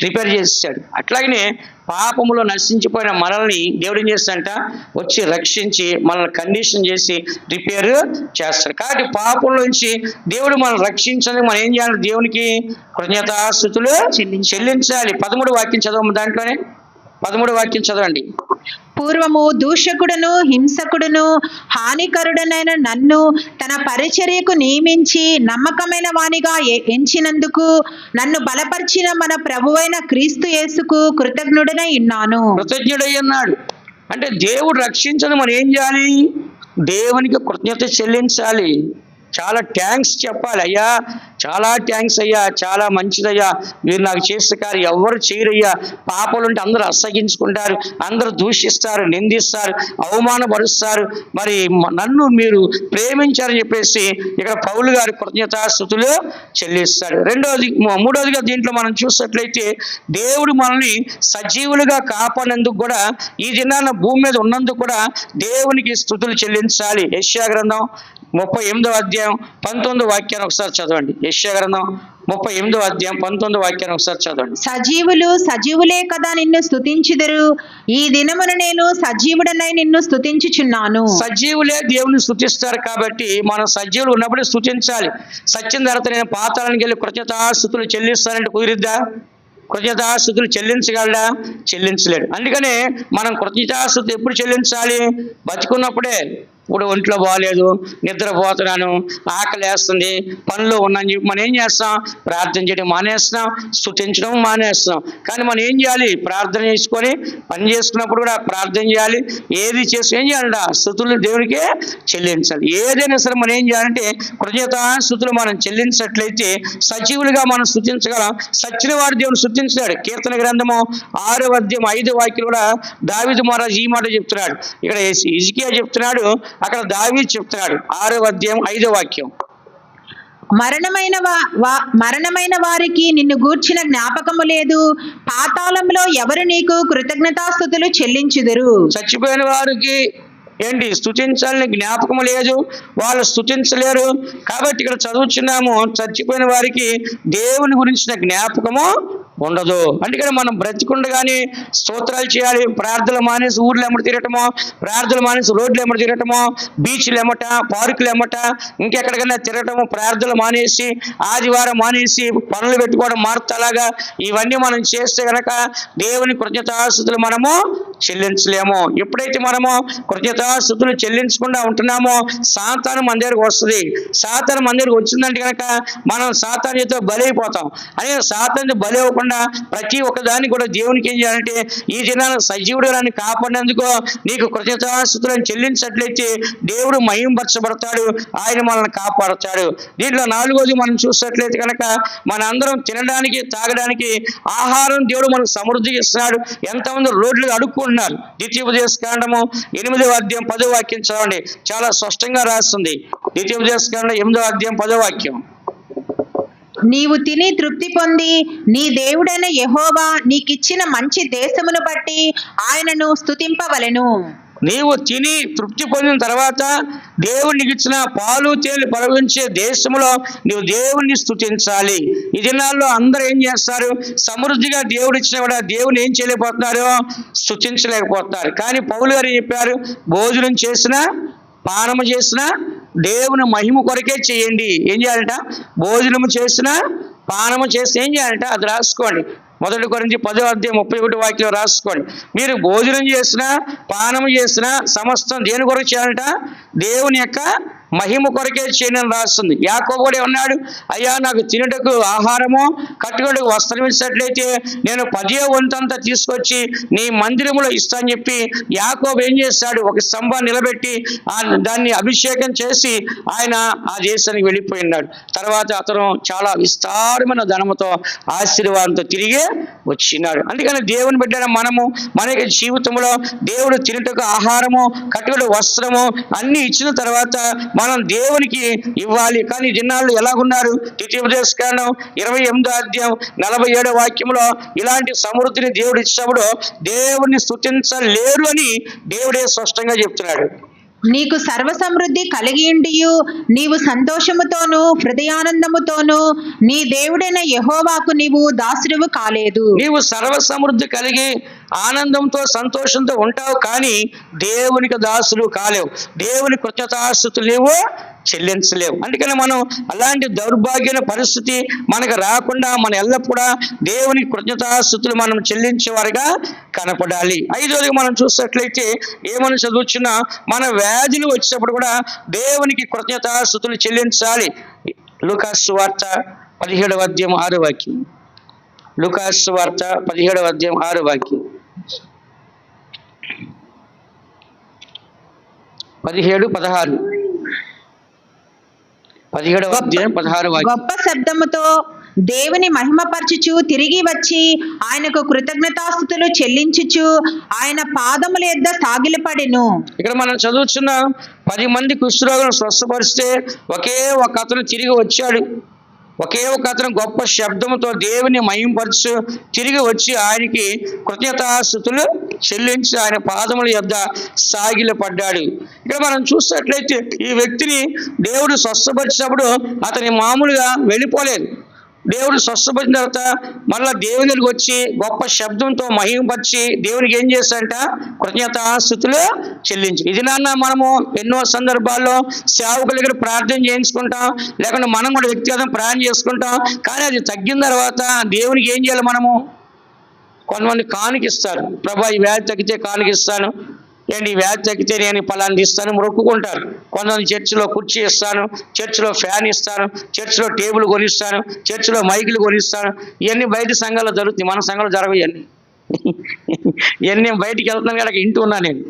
రిపేర్ చేసేసాడు. అట్లాగనే పాపములో నశించిపోయిన మనల్ని దేవుడు ఏం చేస్తాడంట, వచ్చి రక్షించి మనల్ని కండిషన్ చేసి రిపేర్ చేస్తాడు. కాబట్టి పాపంలోంచి దేవుడు మనల్ని రక్షించడానికి మనం ఏం చేయాలి, దేవునికి కృతజ్ఞతాస్తుతులు చెల్లించాలి. 13 వాక్యం చదవము, దాంట్లోనే 13 వాక్యం చదవండి. పూర్వము దూషకుడును హింసకుడును హానికరుడనైన నన్ను తన పరిచర్యకు నియమించి నమ్మకమైన వానిగా ఎంచినందుకు నన్ను బలపరిచిన మన ప్రభువైన క్రీస్తు యేసుకు కృతజ్ఞుడనై ఉన్నాను. కృతజ్ఞుడై ఉన్నాడు అంటే దేవుడు రక్షించదు, మనం ఏం చేయాలి, దేవునికి కృతజ్ఞత చెల్లించాలి. చాలా థ్యాంక్స్ చెప్పాలి, అయ్యా చాలా థ్యాంక్స్ అయ్యా, చాలా మంచిదయ్యా, మీరు నాకు చేసే కార్యం ఎవరు చేయరయ్యా. పాపలుంటే అందరూ అసగించుకుంటారు, అందరూ దూషిస్తారు, నిందిస్తారు, అవమానపరుస్తారు, మరి నన్ను మీరు ప్రేమించారని చెప్పేసి ఇక్కడ పౌలు గారి కృతజ్ఞతాస్తుతులు చెల్లిస్తాడు. మూడోదిగా దీంట్లో మనం చూసినట్లయితే దేవుడు మనల్ని సజీవులుగా కాపాడినందుకు కూడా, ఈ దినాన భూమి మీద ఉన్నందుకు కూడా దేవునికి స్తుతులు చెల్లించాలి. యెషయా గ్రంథం 38వ అధ్యాయం 19వ వాక్యాన్ని ఒకసారి చదవండి. యెషయా గ్రంథం 38వ అధ్యాయం 19వ వాక్యాన్ని ఒకసారి చదవండి. సజీవులే కదా నిన్ను స్తుతించుదురు, ఈ దినమున నేను సజీవుడనై నిన్ను స్తుతించుచున్నాను. సజీవులే దేవుని స్తుతిస్తారు. కాబట్టి మనం సజీవులు ఉన్నప్పుడే స్తుతించాలి. సత్యం తర్వాత నేను పాతాళానికి వెళ్ళి కృతజ్ఞతాస్తుతులు చెల్లిస్తానంటే కుదిరిద్దా? కృతజ్ఞతాస్తుతులు చెల్లించగలడా? చెల్లించలేడు. అందుకనే మనం కృతజ్ఞతాస్తుతులు ఎప్పుడు చెల్లించాలి? బతికున్నప్పుడే. ఇప్పుడు ఒంట్లో బాగాలేదు, నిద్రపోతున్నాను, ఆకలి వేస్తుంది, పనిలో ఉన్నాను చెప్పి మనం ఏం చేస్తాం, ప్రార్థన చేయడం మానేస్తున్నాం, స్తుతించడం మానేస్తున్నాం. కానీ మనం ఏం చేయాలి, ప్రార్థన చేసుకొని పని చేసుకున్నప్పుడు కూడా ప్రార్థన చేయాలి. ఏది చేసి ఏం చేయాలంట, స్తుతులు దేవునికే చెల్లించాలి. ఏదైనా సరే మనం ఏం చేయాలంటే కృతజ్ఞతాస్తుతులు మనం చెల్లించినట్లయితే సజీవులుగా మనం స్తుతించగలం. సచ్చిన వాడు దేవుని స్తుతించాడు. కీర్తన గ్రంథము 6వ అధ్యాయం 5వ వాక్యం కూడా దావీదు మహారాజు ఈ మాట చెప్తున్నాడు. ఇక్కడ హిజ్కియా చెప్తున్నాడు, అక్కడ దావీదు చెప్తున్నాడు. 6వ అధ్యాయం 5వ వాక్యం. మరణమైన వారికి నిన్ను గూర్చిన జ్ఞాపకము లేదు, పాతాళంలో ఎవరు నీకు కృతజ్ఞతాస్తుతులు చెల్లించుదురు. చచ్చిపోయిన వారికి ఏంటి స్తుతించాలని జ్ఞాపకం లేదు, వాళ్ళు స్తుతించలేరు. కాబట్టి ఇక్కడ చదువుచున్నాము, చచ్చిపోయిన వారికి దేవుని గురించిన జ్ఞాపకము ఉండదు. అందుకని మనం బ్రతికుండగానే స్తోత్రాలు చేయాలి. ప్రార్థనలు మానేసి ఊర్లు ఎమ్మట తిరగటమో, ప్రార్థనలు మానేసి రోడ్లు ఎమ్మట తిరగటమో, బీచ్లు ఎమ్మట, పార్కులు ఎమ్మట, ఇంకెక్కడికైనా తిరగటము, ప్రార్థనలు మానేసి ఆదివారం మానేసి పనులు పెట్టుకోవడం మార్తలాగా ఇవన్నీ మనం చేస్తే కనుక దేవుని కృతజ్ఞతాస్తుతులు మనము చెల్లించలేము. ఎప్పుడైతే మనము కృతజ్ఞతాస్తుతులు చెల్లించకుండా ఉంటున్నామో సాతాను మన దగ్గరకు వస్తుంది. సాతాను మన దగ్గరకు వచ్చిందంటే కనుక మనం సాతాను చేత బలైపోతాం. అదే సాతాను బలి అవ్వకుండా ప్రతి ఒక్కదాన్ని కూడా దేవునికి ఏం చేయాలంటే ఈ దినాన సజీవుడు నన్ను కాపాడినందుకు నీకు కృతజ్ఞతాస్తుతులను చెల్లించినట్లయితే దేవుడు మహింపరచబడతాడు, ఆయన మనల్ని కాపాడుతాడు. దీంట్లో 4వది మనం చూసినట్లయితే కనుక మన అందరం తినడానికి తాగడానికి ఆహారం దేవుడు మనకు సమృద్ధిగా ఇస్తున్నాడు. ఎంతమంది రోడ్లు అడుక్కుంటున్నారు. ద్వితీయోపదేశకాండము 8వ అధ్యాయం 10వ వాక్యం చదవండి, చాలా స్పష్టంగా రాస్తుంది. ద్వితీయోపదేశకాండం 8వ అధ్యాయం 10వ వాక్యం. నీవు తిని తృప్తి పొంది నీ దేవుడైన యెహోవా నీకిచ్చిన మంచి దేశమును బట్టి ఆయనను స్తుతింపవలెను. నీవు తిని తృప్తి పొందిన తర్వాత దేవునికి ఇచ్చిన పాలు తేలి ప్రవహించే దేశంలో నువ్వు దేవుణ్ణి స్తుతించాలి. ఈ దినాల్లో అందరూ ఏం చేస్తారు? సమృద్ధిగా దేవుడు ఇచ్చినా కూడా దేవుని ఏం చేయలేకపోతున్నారు? స్తుతించలేకపోతున్నారు. కానీ పౌలు గారు చెప్పారు, భోజనం చేసినా పానము చేసినా దేవుని మహిమ కొరకే చేయండి. ఏం చేయాలంట? భోజనము చేసినా పానము చేసి ఏం చేయాలంట? అది రాసుకోండి. 1 కొరింథీ 10:31 రాసుకోండి. మీరు భోజనం చేసినా పానము చేసినా సమస్తం దేని కొరకు చేయాలంట? దేవుని యొక్క మహిమ కొరకే చేయని రాస్తుంది. యాకోబు కూడా ఉన్నాడు, అయ్యా నాకు తినుటకు ఆహారము కట్టుకుటకు వస్త్రం ఇచ్చినట్లయితే నేను 10వ వంతంతా తీసుకొచ్చి నీ మందిరములో ఇస్తా అని చెప్పి యాకోబు ఏం చేశాడు? ఒక స్తంభాన్ని నిలబెట్టి దాన్ని అభిషేకం చేసి ఆయన ఆ దేశానికి వెళ్ళిపోయినాడు. తర్వాత అతను చాలా విస్తారమైన ధనముతో ఆశీర్వాదంతో తిరిగి వచ్చినాడు. అందుకని దేవుని బిడ్డన మనము మన యొక్క జీవితంలో దేవుడు తినుటకు ఆహారము కట్టుకుటకు వస్త్రము అన్ని ఇచ్చిన తర్వాత మనం దేవునికి ఇవ్వాలి. కానీ దినాల్లో ఎలాగున్నారు? ద్వితీయోపదేశకాండం 28:47 ఇలాంటి సమృద్ధిని దేవుడు ఇచ్చినప్పుడు దేవుణ్ణి స్తుతించలేరు అని దేవుడే స్పష్టంగా చెప్తున్నాడు. నీకు సర్వ సమృద్ధి కలిగియుండియు నీవు సంతోషముతోను హృదయానందముతోను నీ దేవుడైన యెహోవాకు నీవు దాసుడువు కాలేదు. నీవు సర్వ సమృద్ధి కలిగి ఆనందంతో సంతోషంతో ఉంటావు, కానీ దేవునికి దాసులు కాలేవు. దేవుని కృతజ్ఞతాస్తుతులు నీవు చెల్లించలేవు. అందుకని మనం అలాంటి దౌర్భాగ్యమైన పరిస్థితి మనకు రాకుండా మన ఎల్లప్పుడూ దేవుని కృతజ్ఞతాస్తుతులు మనం చెల్లించేవారుగా కనపడాలి. 5వది మనం చూసినట్లయితే ఏమని చదువుచున్నా మన వ్యాధులు వచ్చినప్పుడు కూడా దేవునికి కృతజ్ఞతాస్తుతులు చెల్లించాలి. లూకాసు సువార్త 17:6 లూకాసు సువార్త 17:6 17:16 గొప్ప శబ్దముతో దేవుని మహిమపరచుచు తిరిగి వచ్చి ఆయనకు కృతజ్ఞతాస్తుతులు చెల్లించుచు ఆయన పాదముల యొద్ద సాగిలపడెను. ఇక్కడ మనం చదువుతున్న 10 మంది కుష్ఠరోగులను స్వస్థపరిస్తే ఒకే ఒక అతను తిరిగి వచ్చాడు. ఒకే ఒక అతను గొప్ప శబ్దంతో దేవుని మహిమపరచు తిరిగి వచ్చి ఆయనకి కృతజ్ఞతాస్తుతులు చెల్లించి ఆయన పాదముల యొద్ద సాగిలపడ్డాడు. ఇక్కడ మనం చూసినట్లయితే ఈ వ్యక్తిని దేవుడు స్వస్థపరిచినప్పుడు అతని మామూలుగా వెళ్ళిపోలేదు. దేవుడు స్వస్థపరిచిన తర్వాత మళ్ళా దేవుని దగ్గరికి వచ్చి గొప్ప శబ్దంతో మహిమపరిచి దేవునికి ఏం చేస్తాడంట? కృతజ్ఞతాస్తుతులు చెల్లించి. ఇది నాన్న మనము ఎన్నో సందర్భాల్లో సేవకుల దగ్గర ప్రార్థన చేయించుకుంటాం, లేకుంటే మనం కూడా వ్యక్తిగతంగా ప్రార్థన చేసుకుంటాం. కానీ అది తగ్గిన తర్వాత దేవునికి ఏం చేయాలి? మనము కొంతమంది కానుకిస్తారు. ప్రభా ఈ వ్యాధి తగ్గితే కానుకిస్తాను, ఏంటి ఈ వ్యాధి తగ్గితే నేను పలాంటి ఇస్తాను మొక్కుకుంటారు. కొంతమంది చర్చిలో కుర్చీ ఇస్తాను, చర్చిలో ఫ్యాన్ ఇస్తాను, చర్చిలో టేబుల్ కొనిస్తాను, చర్చిలో మైకులు కొనిస్తాను. ఇవన్నీ బయట సంఘాల్లో జరుగుతాయి, మన సంఘంలో జరగవు ఇవన్నీ. ఇవన్నీ బయటికి వెళ్తున్నాను కదా, ఇంటూ ఉన్నా నేను.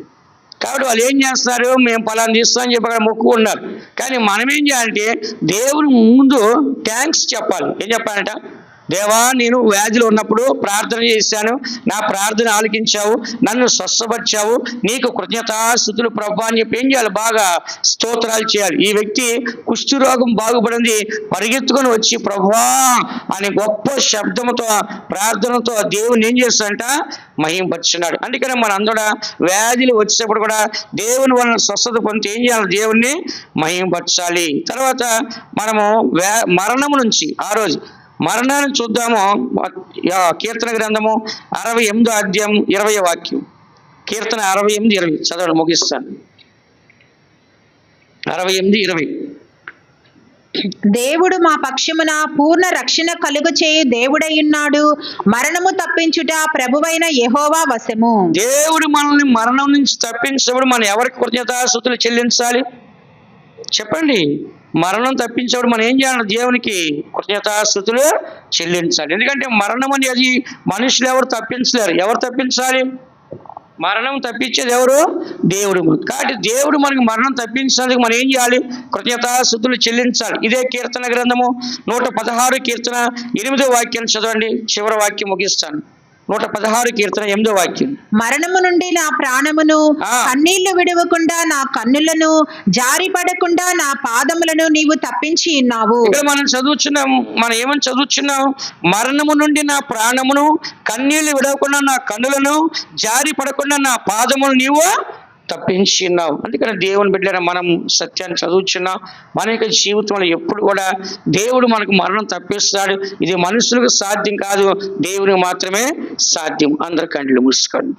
కాబట్టి వాళ్ళు ఏం చేస్తున్నారు? మేము పలాంటి ఇస్తామని చెప్పి అక్కడ మొక్కుకున్నారు. కానీ మనం ఏం చేయాలంటే దేవుని ముందు థ్యాంక్స్ చెప్పాలి. ఏం చెప్పాలంట? దేవా, నేను వ్యాధిలో ఉన్నప్పుడు ప్రార్థన చేశాను, నా ప్రార్థన ఆలకించావు, నన్ను స్వస్థపరిచావు, నీకు కృతజ్ఞతాస్తుతులు ప్రభు అని చెప్పి ఏం చేయాలి? బాగా స్తోత్రాలు చేయాలి. ఈ వ్యక్తి కుష్ఠరోగం బాగుపడింది, పరిగెత్తుకొని వచ్చి ప్రభువా అని గొప్ప శబ్దంతో ప్రార్థనతో దేవుని ఏం చేస్తాడంట? మహిమపరిచినాడు. అందుకని మన అందరూ వ్యాధులు వచ్చేటప్పుడు కూడా దేవుని వలన స్వస్థత పొంది ఏం చేయాలి? దేవుణ్ణి మహిమపరచాలి. తర్వాత మనము మరణము నుంచి ఆ రోజు మరణాన్ని చూద్దాము. కీర్తన గ్రంథము 68:20 కీర్తన 68:20 చదవండి, ముగిస్తాను. 68:20 దేవుడు మా పక్షమున పూర్ణ రక్షణ కలుగు చేయు దేవుడైయున్నాడు, మరణము తప్పించుట ప్రభువైన యెహోవా వశము. దేవుడు మనల్ని మరణం నుంచి తప్పించినప్పుడు మనం ఎవరికి కృతజ్ఞతాస్తుతులు చెల్లించాలి చెప్పండి? మరణం తప్పించేవాడు మనం ఏం చేయాలి? దేవునికి కృతజ్ఞతాస్తుతులు చెల్లించాలి. ఎందుకంటే మరణం అనేది మనుషులు ఎవరు తప్పించలేరు. ఎవరు తప్పించాలి? మరణం తప్పించేది ఎవరు? దేవుడు. కాబట్టి దేవుడు మనకి మరణం తప్పించినందుకు మనం ఏం చేయాలి? కృతజ్ఞతాస్తుతులు చెల్లించాలి. ఇదే కీర్తన గ్రంథము 116 కీర్తన 8వ చదవండి, చివరి వాక్యం ముగిస్తాను. 116 కీర్తన 8వ మరణము నుండి నా ప్రాణమును, కన్నీళ్లు విడవకుండా నా కన్నులను, జారి పడకుండా నా పాదములను నీవు తప్పించి ఉన్నావు. ఇక్కడ మనం చదువుచున్నాం, మనం ఏమని చదువుచున్నాం? మరణము నుండి నా ప్రాణమును, కన్నీళ్లు విడవకుండా నా కన్నులను, జారి పడకుండా నా పాదములు నీవు తప్పించి ఉన్నావు. అందుకని దేవుని బిడ్డలైన మనం సత్యాన్ని చదువుచున్నాం. మన యొక్క జీవితంలో ఎప్పుడు కూడా దేవుడు మనకు మరణం తప్పిస్తాడు. ఇది మనుషులకు సాధ్యం కాదు, దేవునికి మాత్రమే సాధ్యం. అందరి కళ్ళు మూసుకోండి.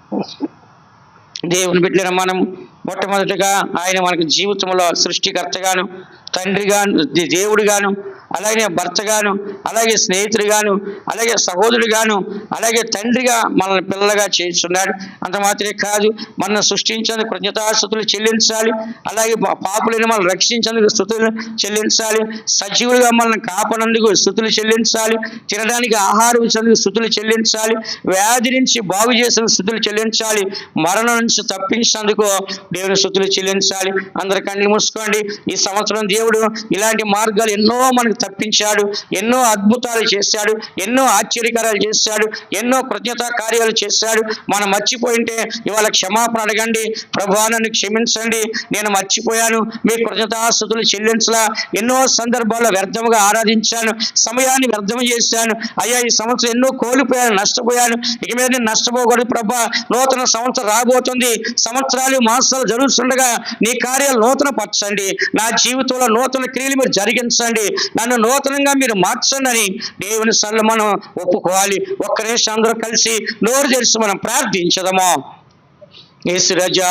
దేవుని బిడ్డలైన మనం మొట్టమొదటిగా ఆయన మనకు జీవితంలో సృష్టికర్తగాను, తండ్రిగాను, దేవుడుగాను, అలాగే భర్తగాను, అలాగే స్నేహితుడిగాను, అలాగే సహోదరుడిగాను, అలాగే తండ్రిగా మనల్ని పిల్లలుగా చేస్తున్నాడు. అంత మాత్రమే కాదు, మనల్ని సృష్టించేందుకు కృతజ్ఞతాస్తుతులు చెల్లించాలి. అలాగే పాపులను మనల్ని రక్షించేందుకు స్తుతులు చెల్లించాలి. సజీవులుగా మనల్ని కాపాడేందుకు స్తుతులు చెల్లించాలి. తినడానికి ఆహారం ఇచ్చేందుకు స్తుతులు చెల్లించాలి. వ్యాధి నుంచి బాగు చేసేందుకు స్తుతులు చెల్లించాలి. మరణం నుంచి తప్పించేందుకు దేవుని స్తుతులు చెల్లించాలి. అందరి కళ్ళు మూసుకోండి. ఈ సంవత్సరం దేవుడు ఇలాంటి మార్గాలు ఎన్నో మనకు తప్పించాడు, ఎన్నో అద్భుతాలు చేశాడు, ఎన్నో ఆశ్చర్యకార్యాలు చేశాడు, ఎన్నో కృతజ్ఞతా కార్యాలు చేశాడు. మనం మర్చిపోయింటే ఇవాళ క్షమాపణ అడగండి. ప్రభువా నన్ను క్షమించండి, నేను మర్చిపోయాను, మీ కృతజ్ఞతాస్తుతులు చెల్లించలా, ఎన్నో సందర్భాల్లో వ్యర్థముగా ఆరాధించాను, సమయాన్ని వ్యర్థం చేశాను అయ్యా, ఈ సంవత్సరం ఎన్నో కోల్పోయాను, నష్టపోయాను, ఇక మీద నేను నష్టపోకూడదు ప్రభా. నూతన సంవత్సరం రాబోతుంది, సంవత్సరాలు మాసాలు జరుగుతుండగా నీ కార్యాలు నూతన పరచండి, నా జీవితంలో నూతన క్రియలు మీరు జరిగించండి, నన్ను నూతనంగా మీరు మార్చండి అని దేవుని సన్నిధిలో మనం ఒప్పుకోవాలి. ఒక్క నిమిషం అందరూ కలిసి నోరు తెరిచి మనం ప్రార్థించదమా. యేసు రాజా.